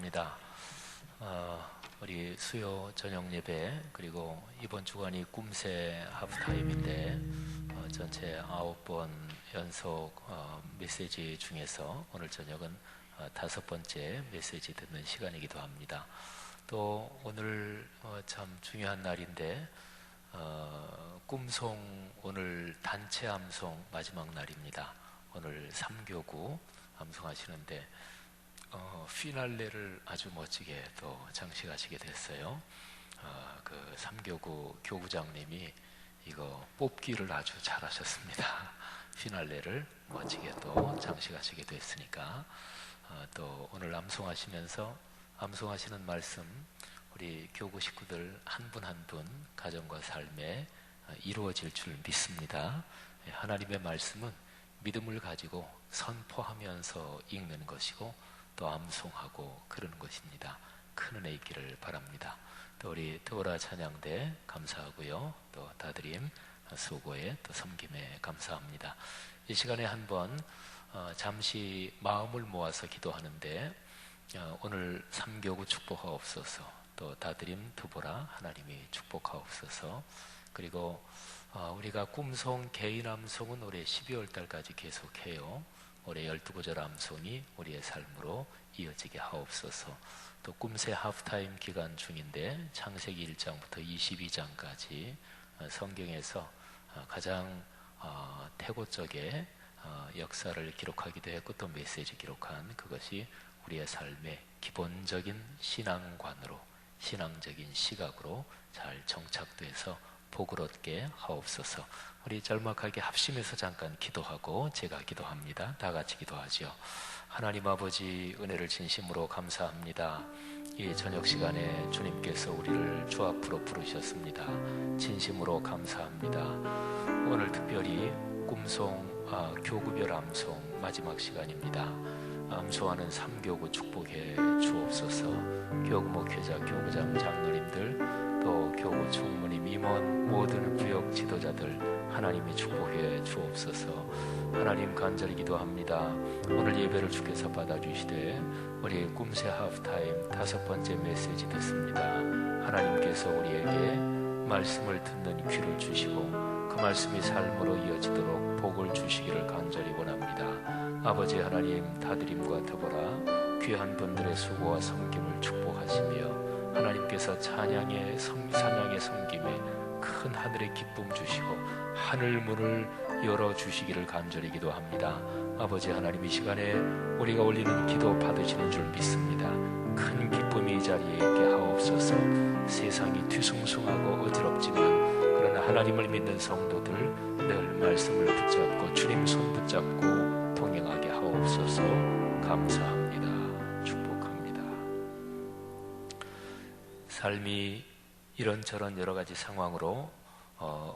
축복합니다. 우리 수요 저녁 예배 그리고 이번 주간이 꿈새 하프타임인데 전체 9번 연속 메시지 중에서 오늘 저녁은 5번째 메시지 듣는 시간이기도 합니다. 또 오늘 참 중요한 날인데 꿈송 오늘 단체 암송 마지막 날입니다. 오늘 3교구 암송하시는데 피날레를 아주 멋지게 또 장식하시게 됐어요. 그 3교구 교구장님이 이거 뽑기를 아주 잘하셨습니다. 피날레를 멋지게 또 장식하시게 됐으니까 또 오늘 암송하시면서 암송하시는 말씀 우리 교구 식구들 한 분 한 분 가정과 삶에 이루어질 줄 믿습니다. 하나님의 말씀은 믿음을 가지고 선포하면서 읽는 것이고 또 암송하고 그러는 것입니다. 큰 은혜 있기를 바랍니다. 또 우리 드보라 찬양대 감사하고요. 또 다드림 수고에 또 섬김에 감사합니다. 이 시간에 한번 잠시 마음을 모아서 기도하는데 오늘 3교구 축복하옵소서, 또 다드림 드보라 하나님이 축복하옵소서. 그리고 우리가 꿈송 개인 암송은 올해 12월 달까지 계속해요. 올해 12구절 암송이 우리의 삶으로 이어지게 하옵소서. 또 꿈새 하프타임 기간 중인데 창세기 1장부터 22장까지 성경에서 가장 태고적의 역사를 기록하기도 했고 또 메시지 기록한 그것이 우리의 삶의 기본적인 신앙관으로 신앙적인 시각으로 잘 정착돼서 복을 얻게 하옵소서. 우리 짤막하게 합심해서 잠깐 기도하고 제가 기도합니다. 다 같이 기도하죠. 하나님 아버지 은혜를 진심으로 감사합니다. 이 저녁 시간에 주님께서 우리를 주 앞으로 부르셨습니다. 진심으로 감사합니다. 오늘 특별히 꿈송 교구별 암송 마지막 시간입니다. 암송하는 3교구 축복해 주옵소서. 교구 목회자, 교구장 장로님들 또 교구 총무님, 임원 모든 구역 지도자들 하나님이 축복해 주옵소서. 하나님 간절히 기도합니다. 오늘 예배를 주께서 받아주시되 우리 꿈새 하프타임 5번째 메시지 듣습니다. 하나님께서 우리에게 말씀을 듣는 귀를 주시고 그 말씀이 삶으로 이어지도록 복을 주시기를 간절히 원합니다. 아버지 하나님, 다드림과 더불어 귀한 분들의 수고와 섬김을 축복하시며 하나님께서 찬양의 섬김에 큰 하늘의 기쁨 주시고 하늘 문을 열어주시기를 간절히 기도합니다. 아버지 하나님, 이 시간에 우리가 올리는 기도 받으시는 줄 믿습니다. 큰 기쁨이 이 자리에 있게 하옵소서. 세상이 뒤숭숭하고 어지럽지만 그러나 하나님을 믿는 성도들 늘 말씀을 붙잡고 주님 손 붙잡고 동행하게 하옵소서. 감사합니다. 축복합니다. 삶이 이런저런 여러 가지 상황으로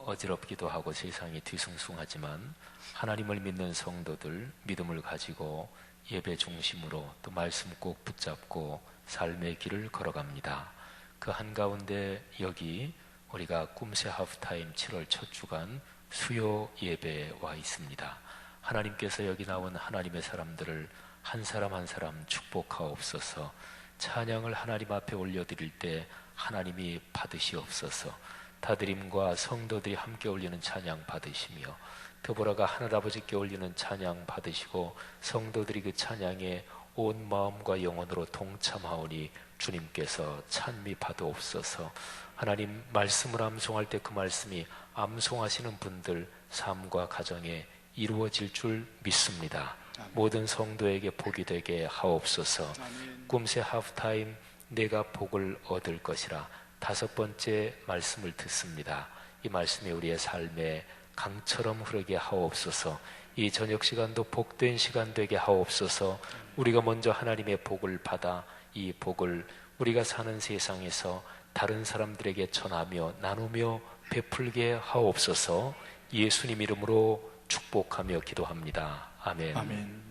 어지럽기도 하고 세상이 뒤숭숭하지만 하나님을 믿는 성도들 믿음을 가지고 예배 중심으로 또 말씀 꼭 붙잡고 삶의 길을 걸어갑니다. 그 한가운데 여기 우리가 꿈새 하프타임 7월 첫 주간 수요 예배에 와 있습니다. 하나님께서 여기 나온 하나님의 사람들을 한 사람 한 사람 축복하옵소서. 찬양을 하나님 앞에 올려드릴 때 하나님이 받으시옵소서. 다드림과 성도들이 함께 올리는 찬양 받으시며 드보라가 하늘아버지께 올리는 찬양 받으시고 성도들이 그 찬양에 온 마음과 영혼으로 동참하오니 주님께서 찬미 받으옵소서. 하나님 말씀을 암송할 때 그 말씀이 암송하시는 분들 삶과 가정에 이루어질 줄 믿습니다. 아멘. 모든 성도에게 복이 되게 하옵소서. 아멘. 꿈새 하프타임 내가 복을 얻을 것이라 5번째 말씀을 듣습니다. 이 말씀이 우리의 삶에 강처럼 흐르게 하옵소서. 이 저녁 시간도 복된 시간 되게 하옵소서. 우리가 먼저 하나님의 복을 받아 이 복을 우리가 사는 세상에서 다른 사람들에게 전하며 나누며 베풀게 하옵소서. 예수님 이름으로 축복하며 기도합니다. 아멘. 아멘.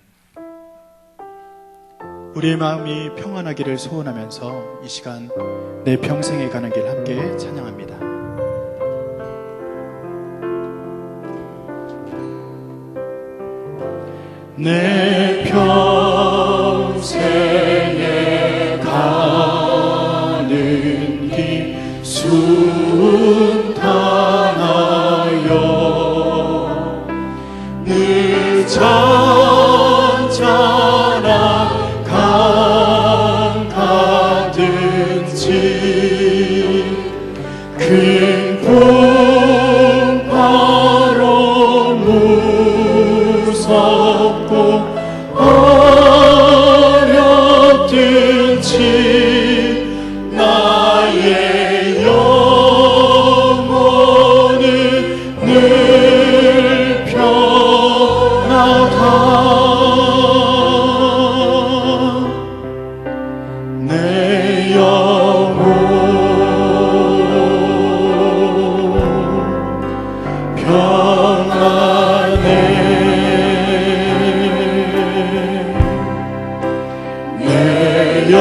우리의 마음이 평안하기를 소원하면서 이 시간 내 평생에 가는 길 함께 찬양합니다. 내 평생에 나의 영혼은 늘 평안하다. 내 영혼 평안해. 내 영혼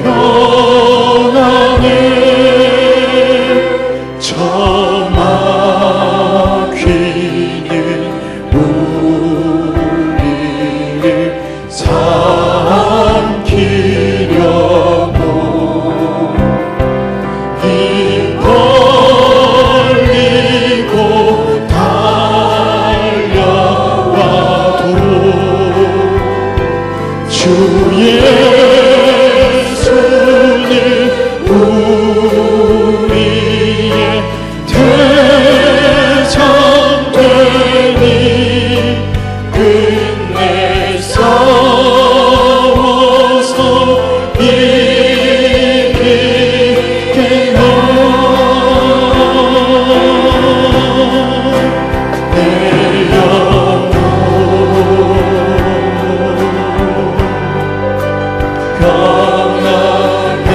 평안해. 저 막히는 우리를 삼키려고 입 벌리고 달려와도 주 예수는 우리의 대장되니 끝내 싸워서 이기겠네. 내 영혼 평안해.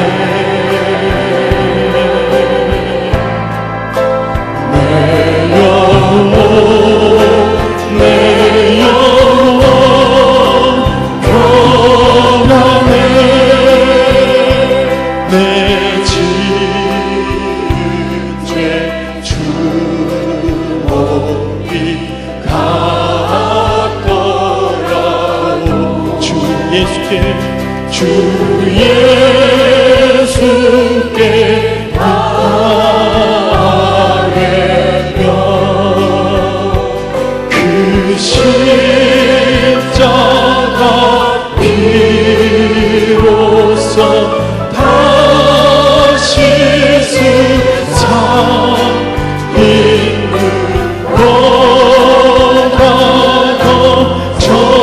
내 영혼 평안해. 내 지은 죄 주목이 같더라도 주 예수께 아뢰며 그 십자가 피로써 다시 세상 있는 보다 더 정하리라.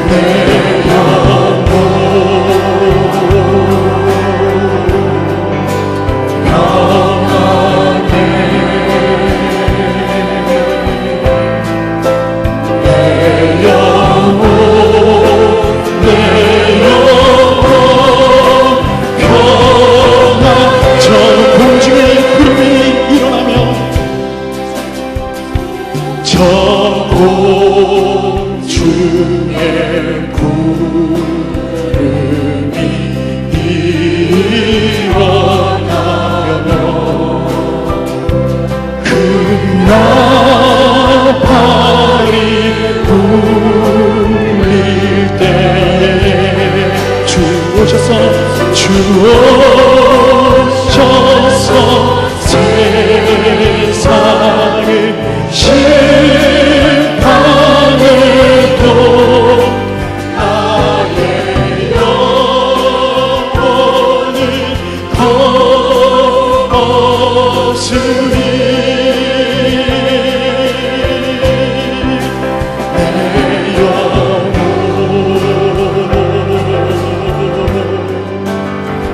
내 영혼 평안해. 내 영혼 평안. 저 공중에 구름이 일어나며 저 공중에 구름이 일어나며 그 나팔이 울릴 때에 주 오셔서 세상을 심판해도 나의 영혼은 거스리. 내 영혼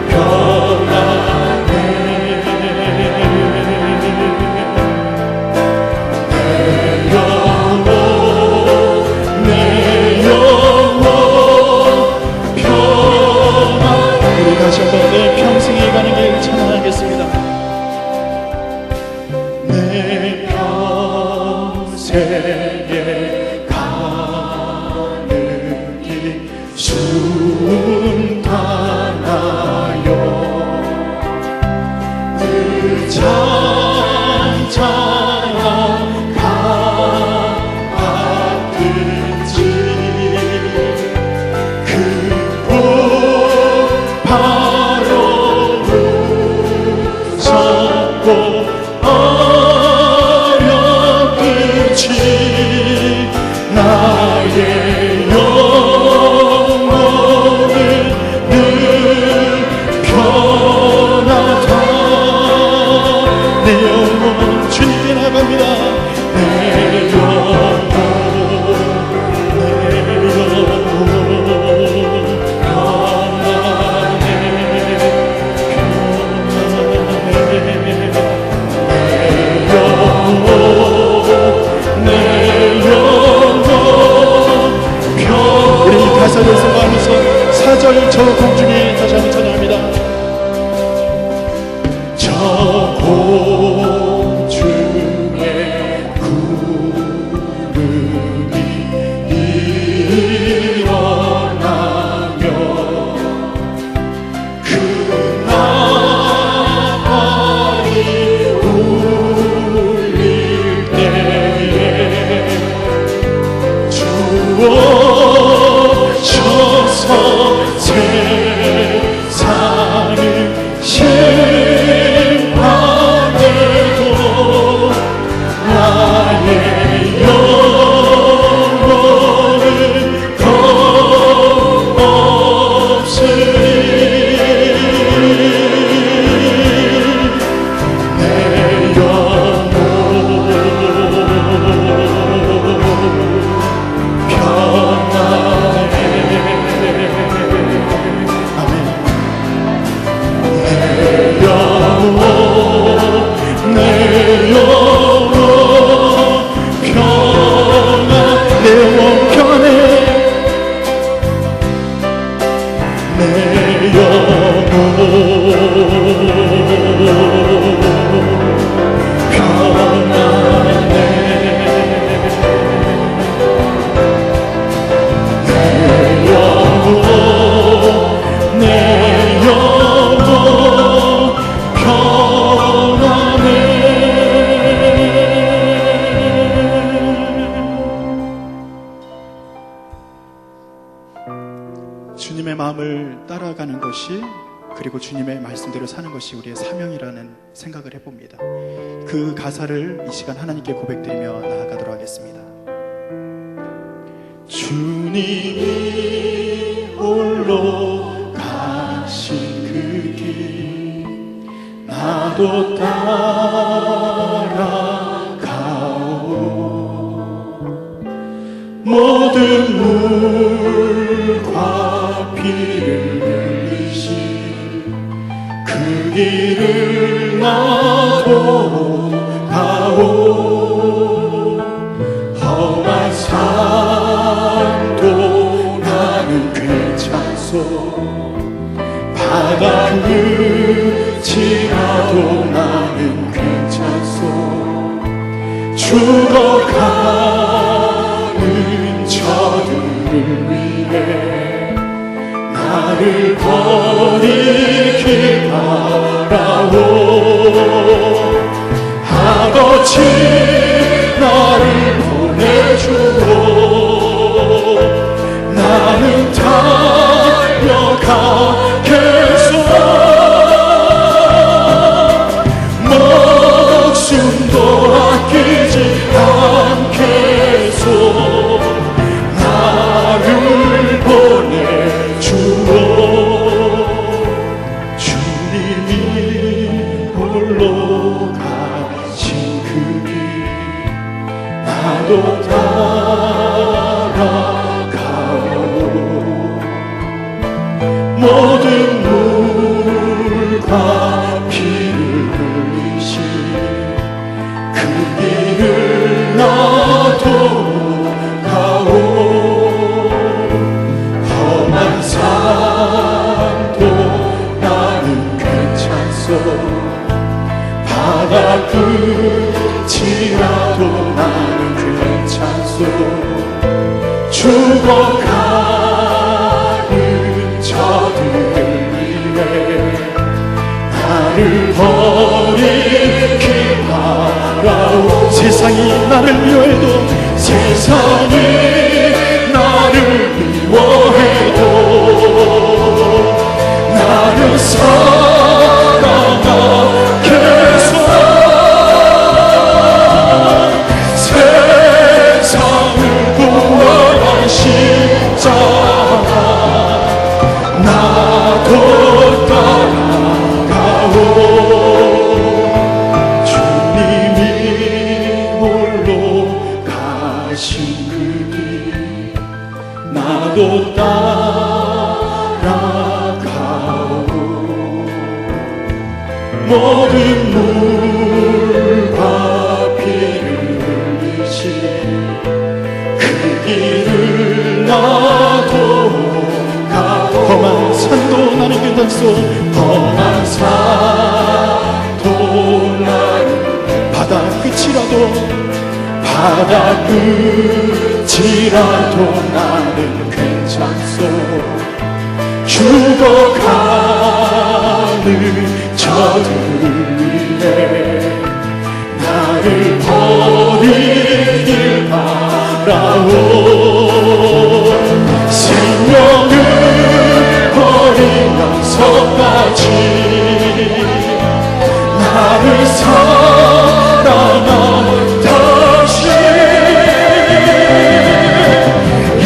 평안해. 내 영혼 평안. 우리 다시 한번 내 평생에 가는 길 찬양하겠습니다. 내 평생에 가는 길 순탄하여 늘 잠잠한 강같은지 그 꽃 바로 웃었고 어렵듯이 나의 영혼은 늘 편하다. 공중에 구름이 일어나며 그 나팔이 울릴 때에 주옵소서 세상을 심판해도 나의 영혼은 겁없으리 내 영혼 평안해. 아멘. 내 영혼 평안, 내 영혼 평안해. 내 영혼 평안해. 내 영혼 평안해. 주님의 마음을 따라가는 것이, 그리고 주님의 말씀대로 사는 것이 우리의 사명이라는 생각을 해봅니다. 그 가사를 이 시간 하나님께 고백드리며 나아가도록 하겠습니다. 주님이 홀로 가신 그 길 나도 따라가오. 모든 물과 피를 흘리신 그 길을 나도 가오. 험한 산도 나는 괜찮소. 바다 그치라도 나는 괜찮소. 죽어가는 저들을 위해 나를 버리기 바라오. 아버지 나를 보내주오. 나는 달려가겠소. 목숨도 아끼지 않겠소. 나를 보내주오. 주님이 홀로 가신 그 길 나도 따라가오. 모든 물과 피를 흘리신 그 길을 나도 가오. 험한 산도 나는 괜찮소. 바다 끝이라도 나는 괜찮소. 죽어가는 저들을 위해 나를 버리기 바라오. 세상이 나를 미워해도, 세상이 나를 미워해도 나는 사랑하겠소. 세상을 구원한 십자가 나도 따라가오. 주님이 홀로 가신 그 길 나도 따라가오. 모든 물과 피를 흘리신 그 길을 나도 가오. 험한 산도 나는 괜찮소. 험한 산도 바다 끝이라도 나는 괜찮소. 죽어가는 저들 위해 나를 버리길 바라오. 생명을 버리면서까지 나를 사랑하 다시 이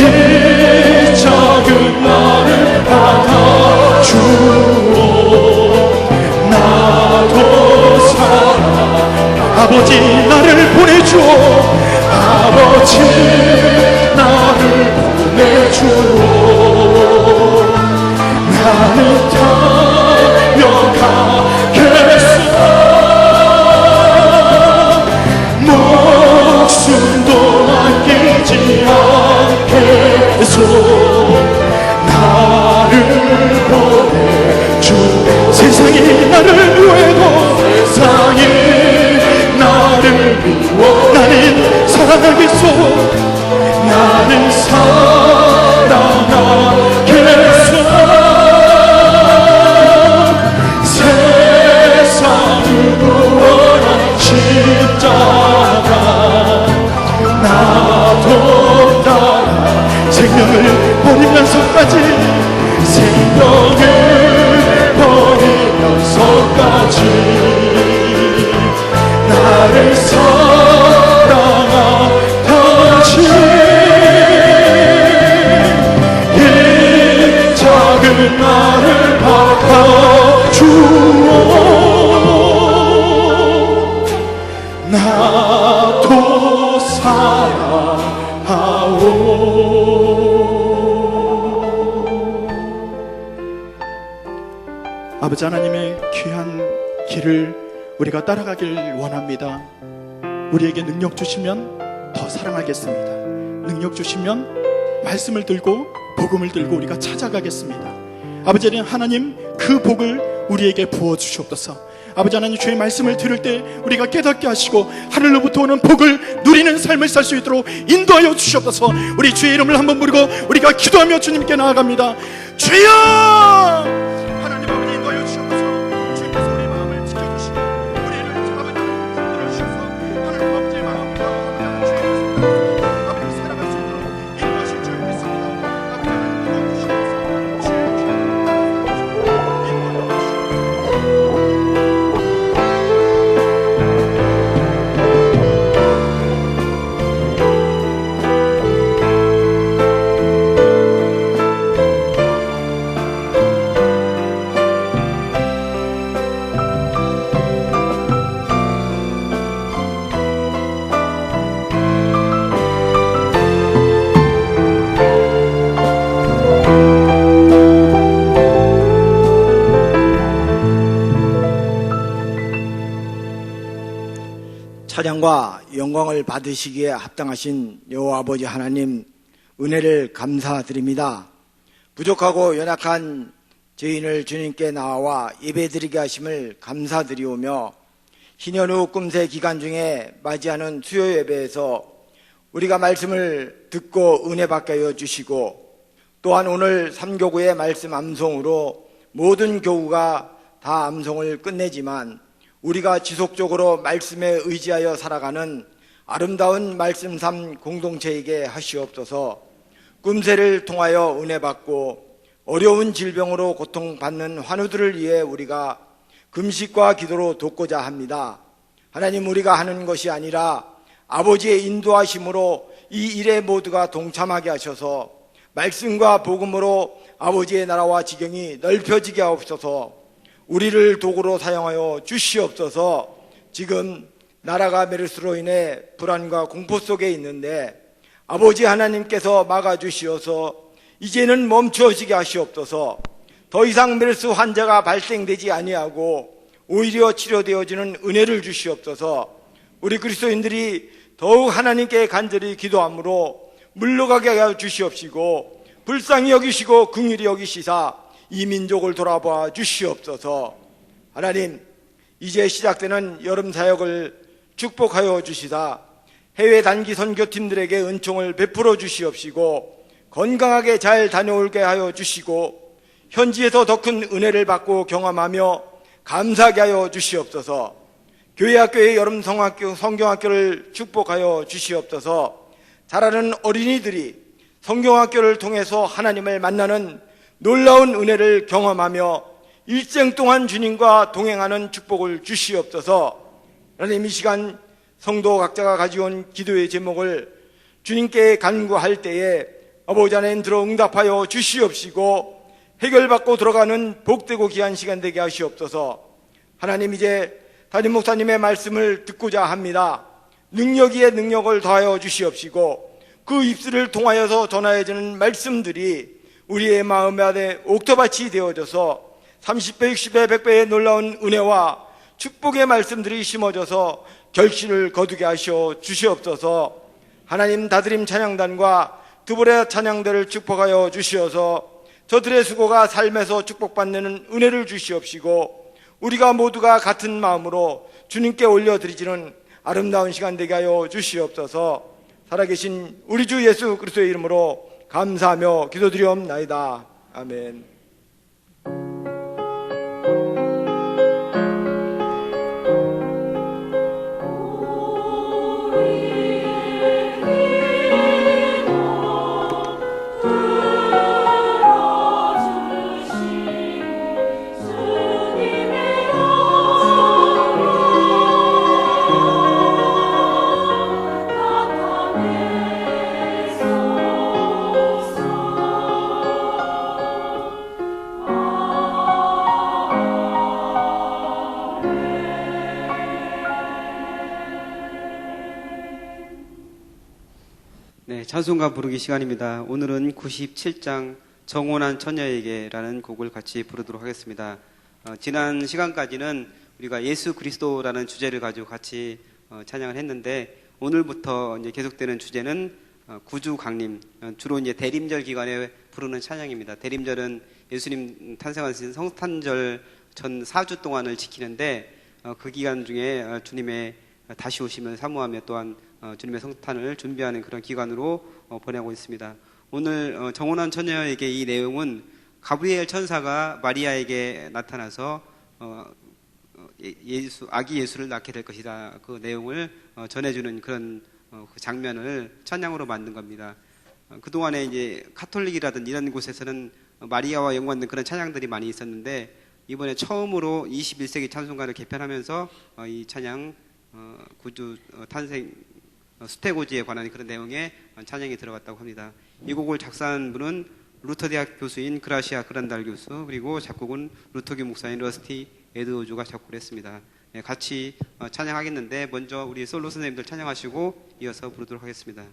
작은 나를 받아주오. 나도 사랑 아버지 나를 보내주오. 아버지 나를 보내주오. 나는 달려가겠어. 목숨도 아끼지 않겠소. 나를 보내주. 세상이 나를 미워해도 세상이 나를 미워 나는 사랑하겠소. 나는 사랑하겠소. 세상을 구원한 십자가 나도 따라 생명을 버리면서까지 생명을 버리면서까지 나를 사랑하다시 이 작은 나를 받아주오. 나도 사랑하오. 아버지 하나님의 귀한 길을 우리가 따라가길 원합니다. 우리에게 능력 주시면 더 사랑하겠습니다. 능력 주시면 말씀을 들고 복음을 들고 우리가 찾아가겠습니다. 아버지 하나님 그 복을 우리에게 부어주시옵소서. 아버지 하나님 주의 말씀을 들을 때 우리가 깨닫게 하시고 하늘로부터 오는 복을 누리는 삶을 살 수 있도록 인도하여 주시옵소서. 우리 주의 이름을 한번 부르고 우리가 기도하며 주님께 나아갑니다. 주여! 하나님 아버지 인도하여 주시옵소서. 주님께서 우리 마음을 지켜주시고 우리를 아버지 들어주셔서 하나님 아버지의 마음과 주의 말씀을 아버지 살아갈 수 있도록 인도하실 줄 믿습니다. 아버지 하나님 도와주시옵소서. 주의 찬양과 영광을 받으시기에 합당하신 여호와 아버지 하나님 은혜를 감사드립니다. 부족하고 연약한 죄인을 주님께 나와 예배드리게 하심을 감사드리오며 희년후 금세 기간 중에 맞이하는 수요 예배에서 우리가 말씀을 듣고 은혜 받게 하여 주시고 또한 오늘 3교구의 말씀 암송으로 모든 교구가 다 암송을 끝내지만 우리가 지속적으로 말씀에 의지하여 살아가는 아름다운 말씀 삶 공동체이게 하시옵소서. 꿈새를 통하여 은혜 받고 어려운 질병으로 고통받는 환우들을 위해 우리가 금식과 기도로 돕고자 합니다. 하나님, 우리가 하는 것이 아니라 아버지의 인도하심으로 이 일에 모두가 동참하게 하셔서 말씀과 복음으로 아버지의 나라와 지경이 넓혀지게 하옵소서. 우리를 도구로 사용하여 주시옵소서. 지금 나라가 메르스로 인해 불안과 공포 속에 있는데 아버지 하나님께서 막아주시어서 이제는 멈춰지게 하시옵소서. 더 이상 메르스 환자가 발생되지 아니하고 오히려 치료되어지는 은혜를 주시옵소서. 우리 그리스도인들이 더욱 하나님께 간절히 기도함으로 물러가게 하여 주시옵시고 불쌍히 여기시고 긍휼히 여기시사 이 민족을 돌아봐 주시옵소서. 하나님, 이제 시작되는 여름 사역을 축복하여 주시다 해외 단기 선교팀들에게 은총을 베풀어 주시옵시고 건강하게 잘 다녀올게 하여 주시고 현지에서 더 큰 은혜를 받고 경험하며 감사하게 하여 주시옵소서. 교회학교의 여름 성경학교를 축복하여 주시옵소서. 자라는 어린이들이 성경학교를 통해서 하나님을 만나는 놀라운 은혜를 경험하며 일생 동안 주님과 동행하는 축복을 주시옵소서. 하나님, 이 시간 성도 각자가 가져온 기도의 제목을 주님께 간구할 때에 아버지 하나님 들어 응답하여 주시옵시고 해결받고 들어가는 복되고 귀한 시간 되게 하시옵소서. 하나님, 이제 담임 목사님의 말씀을 듣고자 합니다. 능력 위에 능력을 더하여 주시옵시고 그 입술을 통하여서 전하여지는 말씀들이 우리의 마음 안에 옥토밭이 되어져서 30배, 60배, 100배의 놀라운 은혜와 축복의 말씀들이 심어져서 결실을 거두게 하시어 주시옵소서. 하나님, 다드림 찬양단과 드보레 찬양대를 축복하여 주시어서 저들의 수고가 삶에서 축복받는 은혜를 주시옵시고 우리가 모두가 같은 마음으로 주님께 올려드리지는 아름다운 시간 되게 하여 주시옵소서. 살아계신 우리 주 예수 그리스도의 이름으로 감사하며 기도드리옵나이다. 아멘. 찬송가 부르기 시간입니다. 오늘은 97장 정혼한 처녀에게라는 곡을 같이 부르도록 하겠습니다. 지난 시간까지는 우리가 예수 그리스도라는 주제를 가지고 같이 찬양을 했는데 오늘부터 이제 계속되는 주제는 구주 강림, 주로 이제 대림절 기간에 부르는 찬양입니다. 대림절은 예수님 탄생하신 성탄절 전 4주 동안을 지키는데 그 기간 중에 주님의 다시 오심을 사모하며 또한 주님의 성탄을 준비하는 그런 기간으로 보내고 있습니다. 오늘 정혼한 처녀에게 이 내용은 가브리엘 천사가 마리아에게 나타나서 아기 예수를 낳게 될 것이다. 그 내용을 전해주는 그런 그 장면을 찬양으로 만든 겁니다. 그동안에 이제 카톨릭이라든 이런 곳에서는 마리아와 연관된 그런 찬양들이 많이 있었는데 이번에 처음으로 21세기 찬송가를 개편하면서 이 찬양 구주 탄생 수태고지에 관한 그런 내용의 찬양이 들어갔다고 합니다. 이 곡을 작사한 분은 루터대학 교수인 그라시아 그란달 교수, 그리고 작곡은 루터교 목사인 러스티 에드워즈가 작곡을 했습니다. 같이 찬양하겠는데 먼저 우리 솔로 선생님들 찬양하시고 이어서 부르도록 하겠습니다.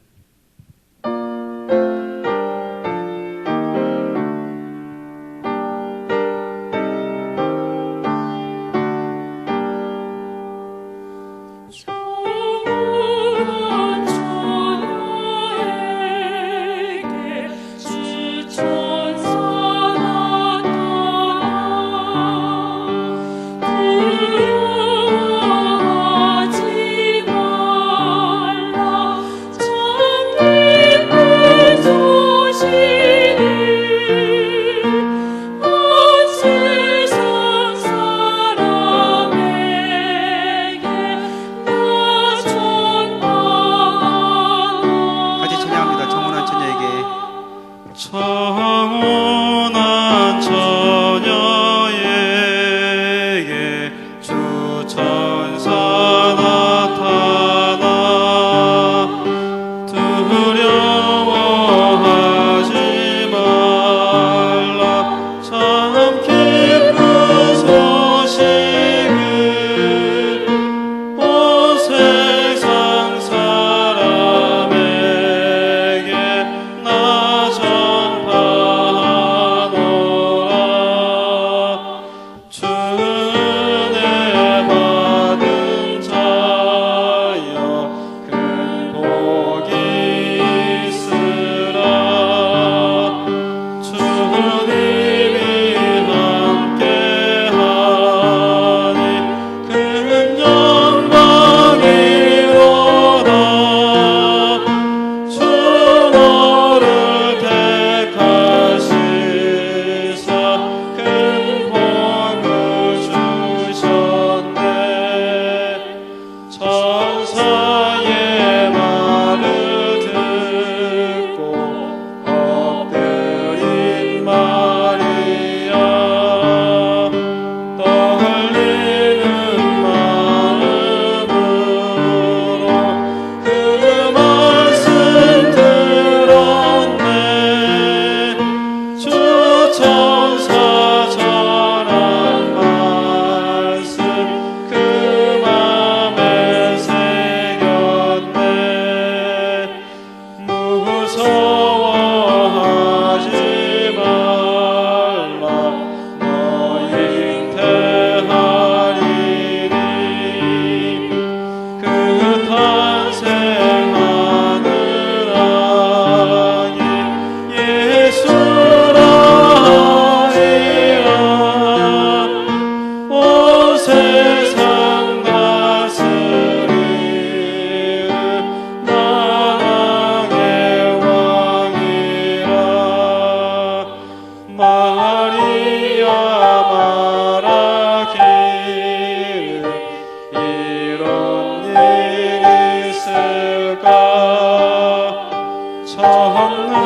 전능한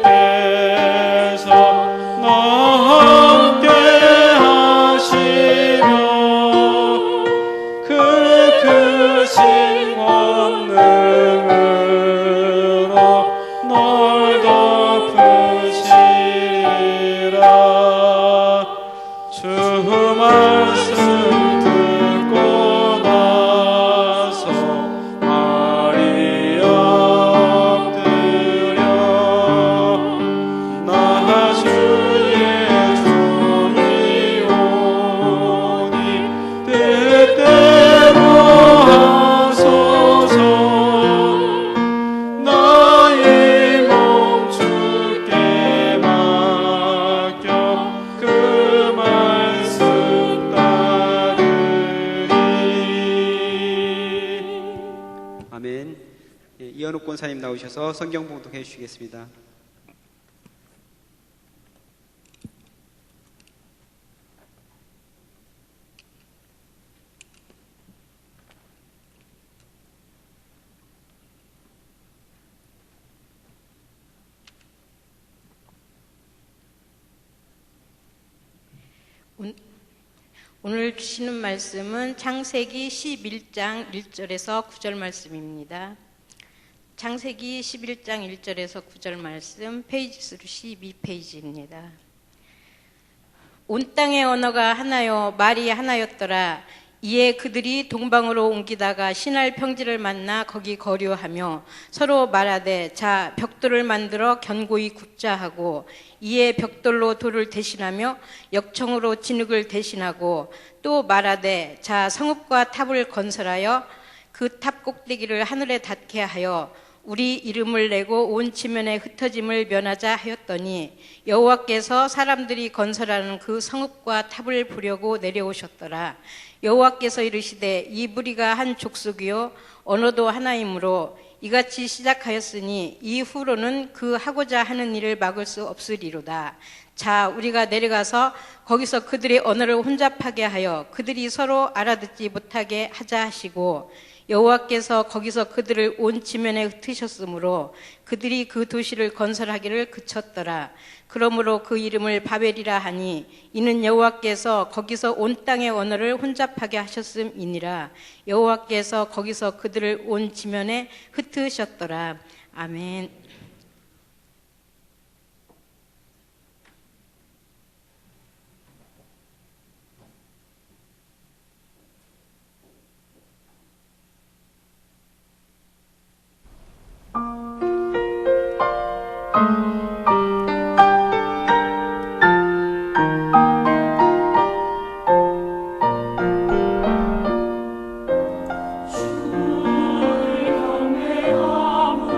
주님께서 너 함께 하시며 그 크신 권능으로 널 덮으시리라. 주 말씀 듣고 나서 마리아 엎드려 나 주의 종이오니 뜻대로 하소서. 나의 몸 주께 맡겨 그 말씀 따르리. 아멘. 예, 이현욱 권사님 나오셔서 성경 봉독해 주시겠습니다. 오늘 주시는 말씀은 창세기 11장 1절에서 9절 말씀입니다. 창세기 11장 1절에서 9절 말씀, 페이지 수로 12페이지입니다. 온 땅의 언어가 하나요 말이 하나였더라. 이에 그들이 동방으로 옮기다가 신할 평지를 만나 거기 거류하며 서로 말하되 자 벽돌을 만들어 견고히 굽자 하고, 이에 벽돌로 돌을 대신하며 역청으로 진흙을 대신하고, 또 말하되 자 성읍과 탑을 건설하여 그 탑 꼭대기를 하늘에 닿게 하여 우리 이름을 내고 온 지면에 흩어짐을 면하자 하였더니, 여호와께서 사람들이 건설하는 그 성읍과 탑을 보려고 내려오셨더라. 여호와께서 이르시되 이 무리가 한 족속이요 언어도 하나이므로 이같이 시작하였으니 이후로는 그 하고자 하는 일을 막을 수 없으리로다. 자 우리가 내려가서 거기서 그들의 언어를 혼잡하게 하여 그들이 서로 알아듣지 못하게 하자 하시고, 여호와께서 거기서 그들을 온 지면에 흩으셨으므로 그들이 그 도시를 건설하기를 그쳤더라. 그러므로 그 이름을 바벨이라 하니 이는 여호와께서 거기서 온 땅의 언어를 혼잡하게 하셨음이니라. 여호와께서 거기서 그들을 온 지면에 흩으셨더라. 아멘. 주의 경외함으로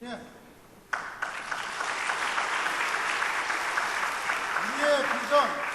우리의 비전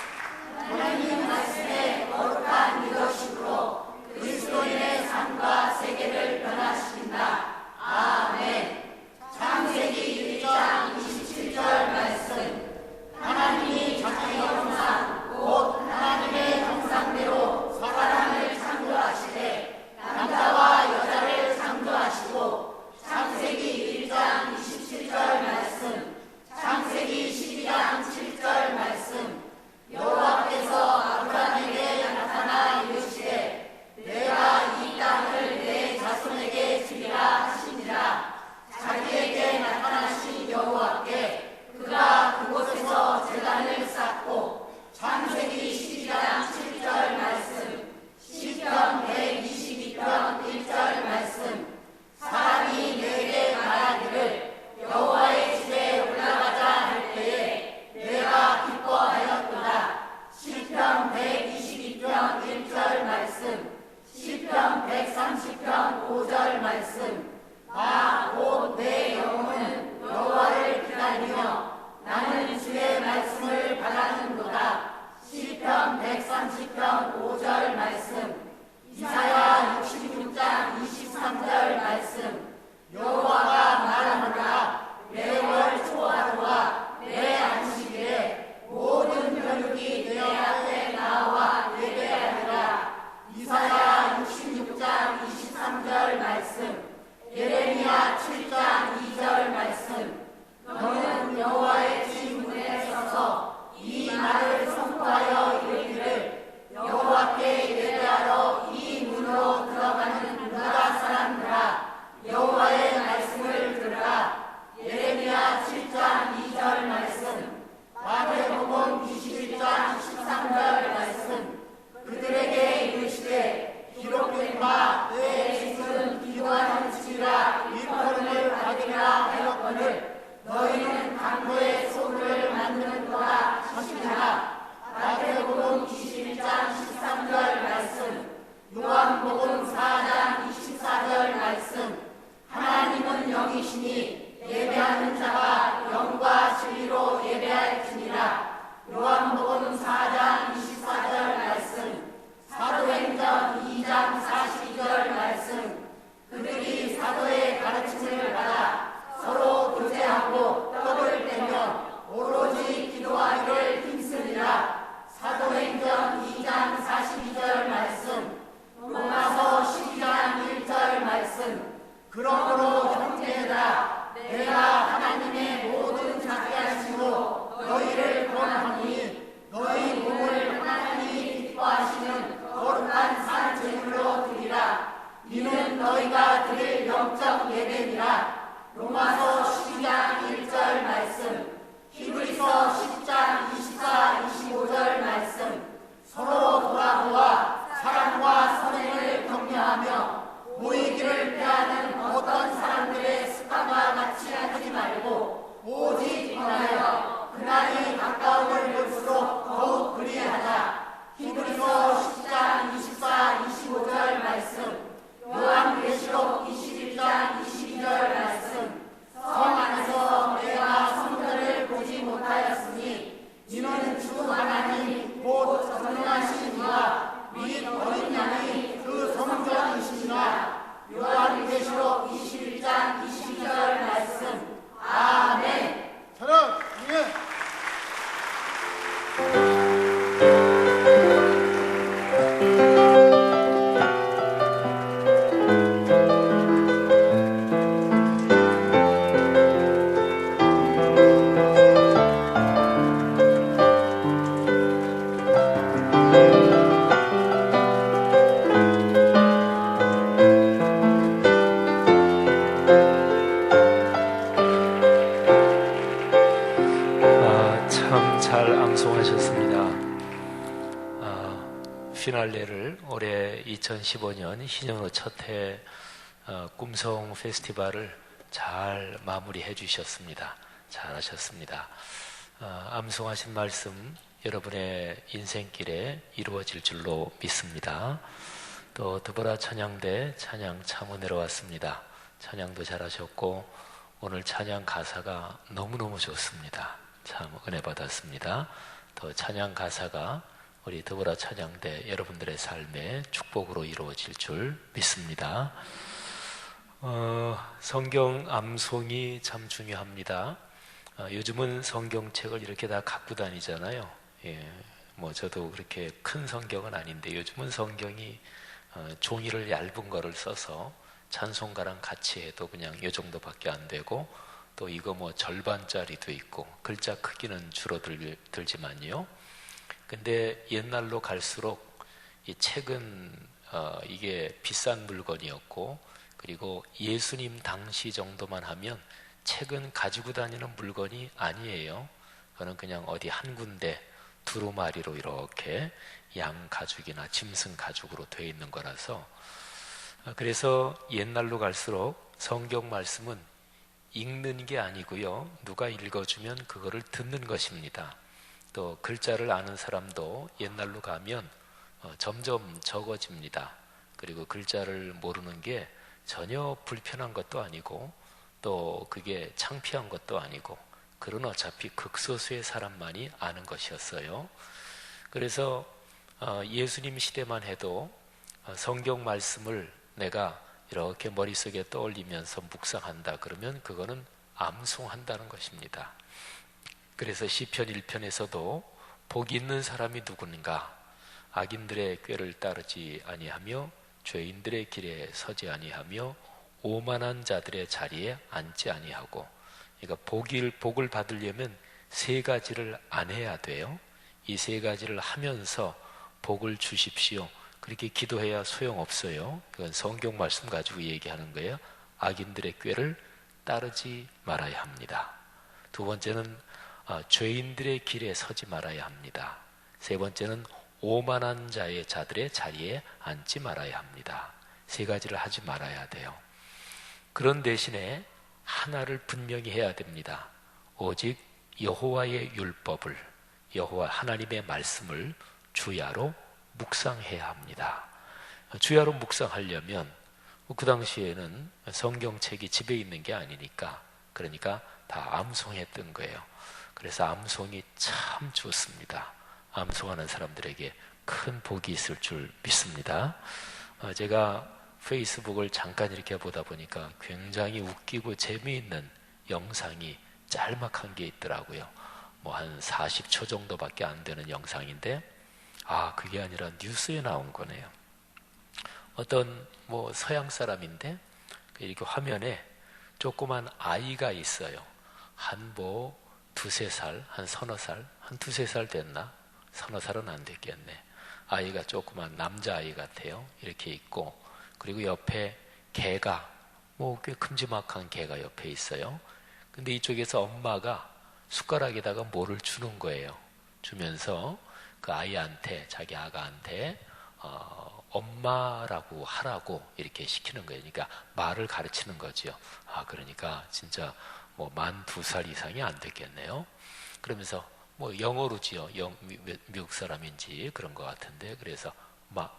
피날레를 올해 2015년 신년호 첫해 꿈송 페스티벌을 잘 마무리해 주셨습니다. 잘하셨습니다. 암송하신 말씀 여러분의 인생길에 이루어질 줄로 믿습니다. 또 드보라 찬양대 찬양 참 은혜로웠습니다. 찬양도 잘하셨고 오늘 찬양 가사가 너무너무 좋습니다. 참 은혜 받았습니다. 더 찬양 가사가 우리 더불어 찬양대 여러분들의 삶에 축복으로 이루어질 줄 믿습니다. 성경 암송이 참 중요합니다. 요즘은 성경책을 이렇게 다 갖고 다니잖아요. 예, 뭐 저도 그렇게 큰 성경은 아닌데 요즘은 성경이 종이를 얇은 거를 써서 찬송가랑 같이 해도 그냥 이 정도밖에 안 되고, 또 이거 뭐 절반짜리도 있고 글자 크기는 줄어들지만요. 근데 옛날로 갈수록 이 책은 이게 비싼 물건이었고, 그리고 예수님 당시 정도만 하면 책은 가지고 다니는 물건이 아니에요. 그거는 그냥 어디 한 군데 두루마리로 이렇게 양 가죽이나 짐승 가죽으로 되어 있는 거라서, 그래서 옛날로 갈수록 성경 말씀은 읽는 게 아니고요, 누가 읽어주면 그거를 듣는 것입니다. 또 글자를 아는 사람도 옛날로 가면 점점 적어집니다. 그리고 글자를 모르는 게 전혀 불편한 것도 아니고 또 그게 창피한 것도 아니고, 글은 어차피 극소수의 사람만이 아는 것이었어요. 그래서 예수님 시대만 해도 성경 말씀을 내가 이렇게 머릿속에 떠올리면서 묵상한다 그러면 그거는 암송한다는 것입니다. 그래서 시편 1편에서도 복이 있는 사람이 누구는가, 악인들의 꾀를 따르지 아니하며 죄인들의 길에 서지 아니하며 오만한 자들의 자리에 앉지 아니하고, 그러니까 복을 받으려면 세 가지를 안 해야 돼요. 이 세 가지를 하면서 복을 주십시오, 그렇게 기도해야 소용없어요. 그건 성경 말씀 가지고 얘기하는 거예요. 악인들의 꾀를 따르지 말아야 합니다. 두 번째는 죄인들의 길에 서지 말아야 합니다. 세 번째는 오만한 자들의 자리에 앉지 말아야 합니다. 세 가지를 하지 말아야 돼요. 그런 대신에 하나를 분명히 해야 됩니다. 오직 여호와의 율법을, 여호와 하나님의 말씀을 주야로 묵상해야 합니다. 주야로 묵상하려면 그 당시에는 성경책이 집에 있는 게 아니니까, 그러니까 다 암송했던 거예요. 그래서 암송이 참 좋습니다. 암송하는 사람들에게 큰 복이 있을 줄 믿습니다. 제가 페이스북을 잠깐 이렇게 보다 보니까 굉장히 웃기고 재미있는 영상이 짤막한 게 있더라고요. 뭐 한 40초 정도밖에 안 되는 영상인데, 그게 아니라 뉴스에 나온 거네요. 어떤 뭐 서양 사람인데 이렇게 화면에 조그만 아이가 있어요. 한 두세 살, 한 서너 살, 한 두세 살 됐나? 서너 살은 안 됐겠네. 아이가 조그만 남자아이 같아요. 이렇게 있고, 그리고 옆에 개가, 뭐 꽤 큼지막한 개가 옆에 있어요. 근데 이쪽에서 엄마가 숟가락에다가 뭐를 주는 거예요. 주면서 그 아이한테, 자기 아가한테 엄마라고 하라고 이렇게 시키는 거예요. 그러니까 말을 가르치는 거죠. 그러니까 진짜 뭐 만 2살 이상이 안 됐겠네요. 그러면서 뭐 영어로 지요. 미국 사람인지 그런 것 같은데, 그래서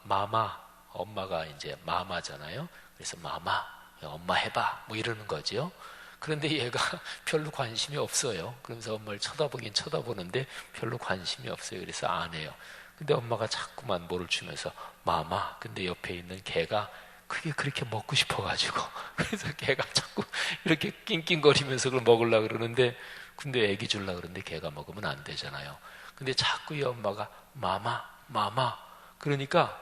마마, 엄마가 이제 마마잖아요. 그래서 마마, 엄마 해봐, 뭐 이러는 거죠. 그런데 얘가 별로 관심이 없어요. 그러면서 엄마를 쳐다보긴 쳐다보는데 별로 관심이 없어요. 그래서 안 해요. 근데 엄마가 자꾸만 뭐를 주면서 마마, 근데 옆에 있는 개가 그게 그렇게 먹고 싶어가지고, 그래서 개가 자꾸 이렇게 낑낑거리면서 그걸 먹으려고 그러는데, 근데 애기 주려고 그러는데 개가 먹으면 안 되잖아요. 근데 자꾸 이 엄마가 마마, 그러니까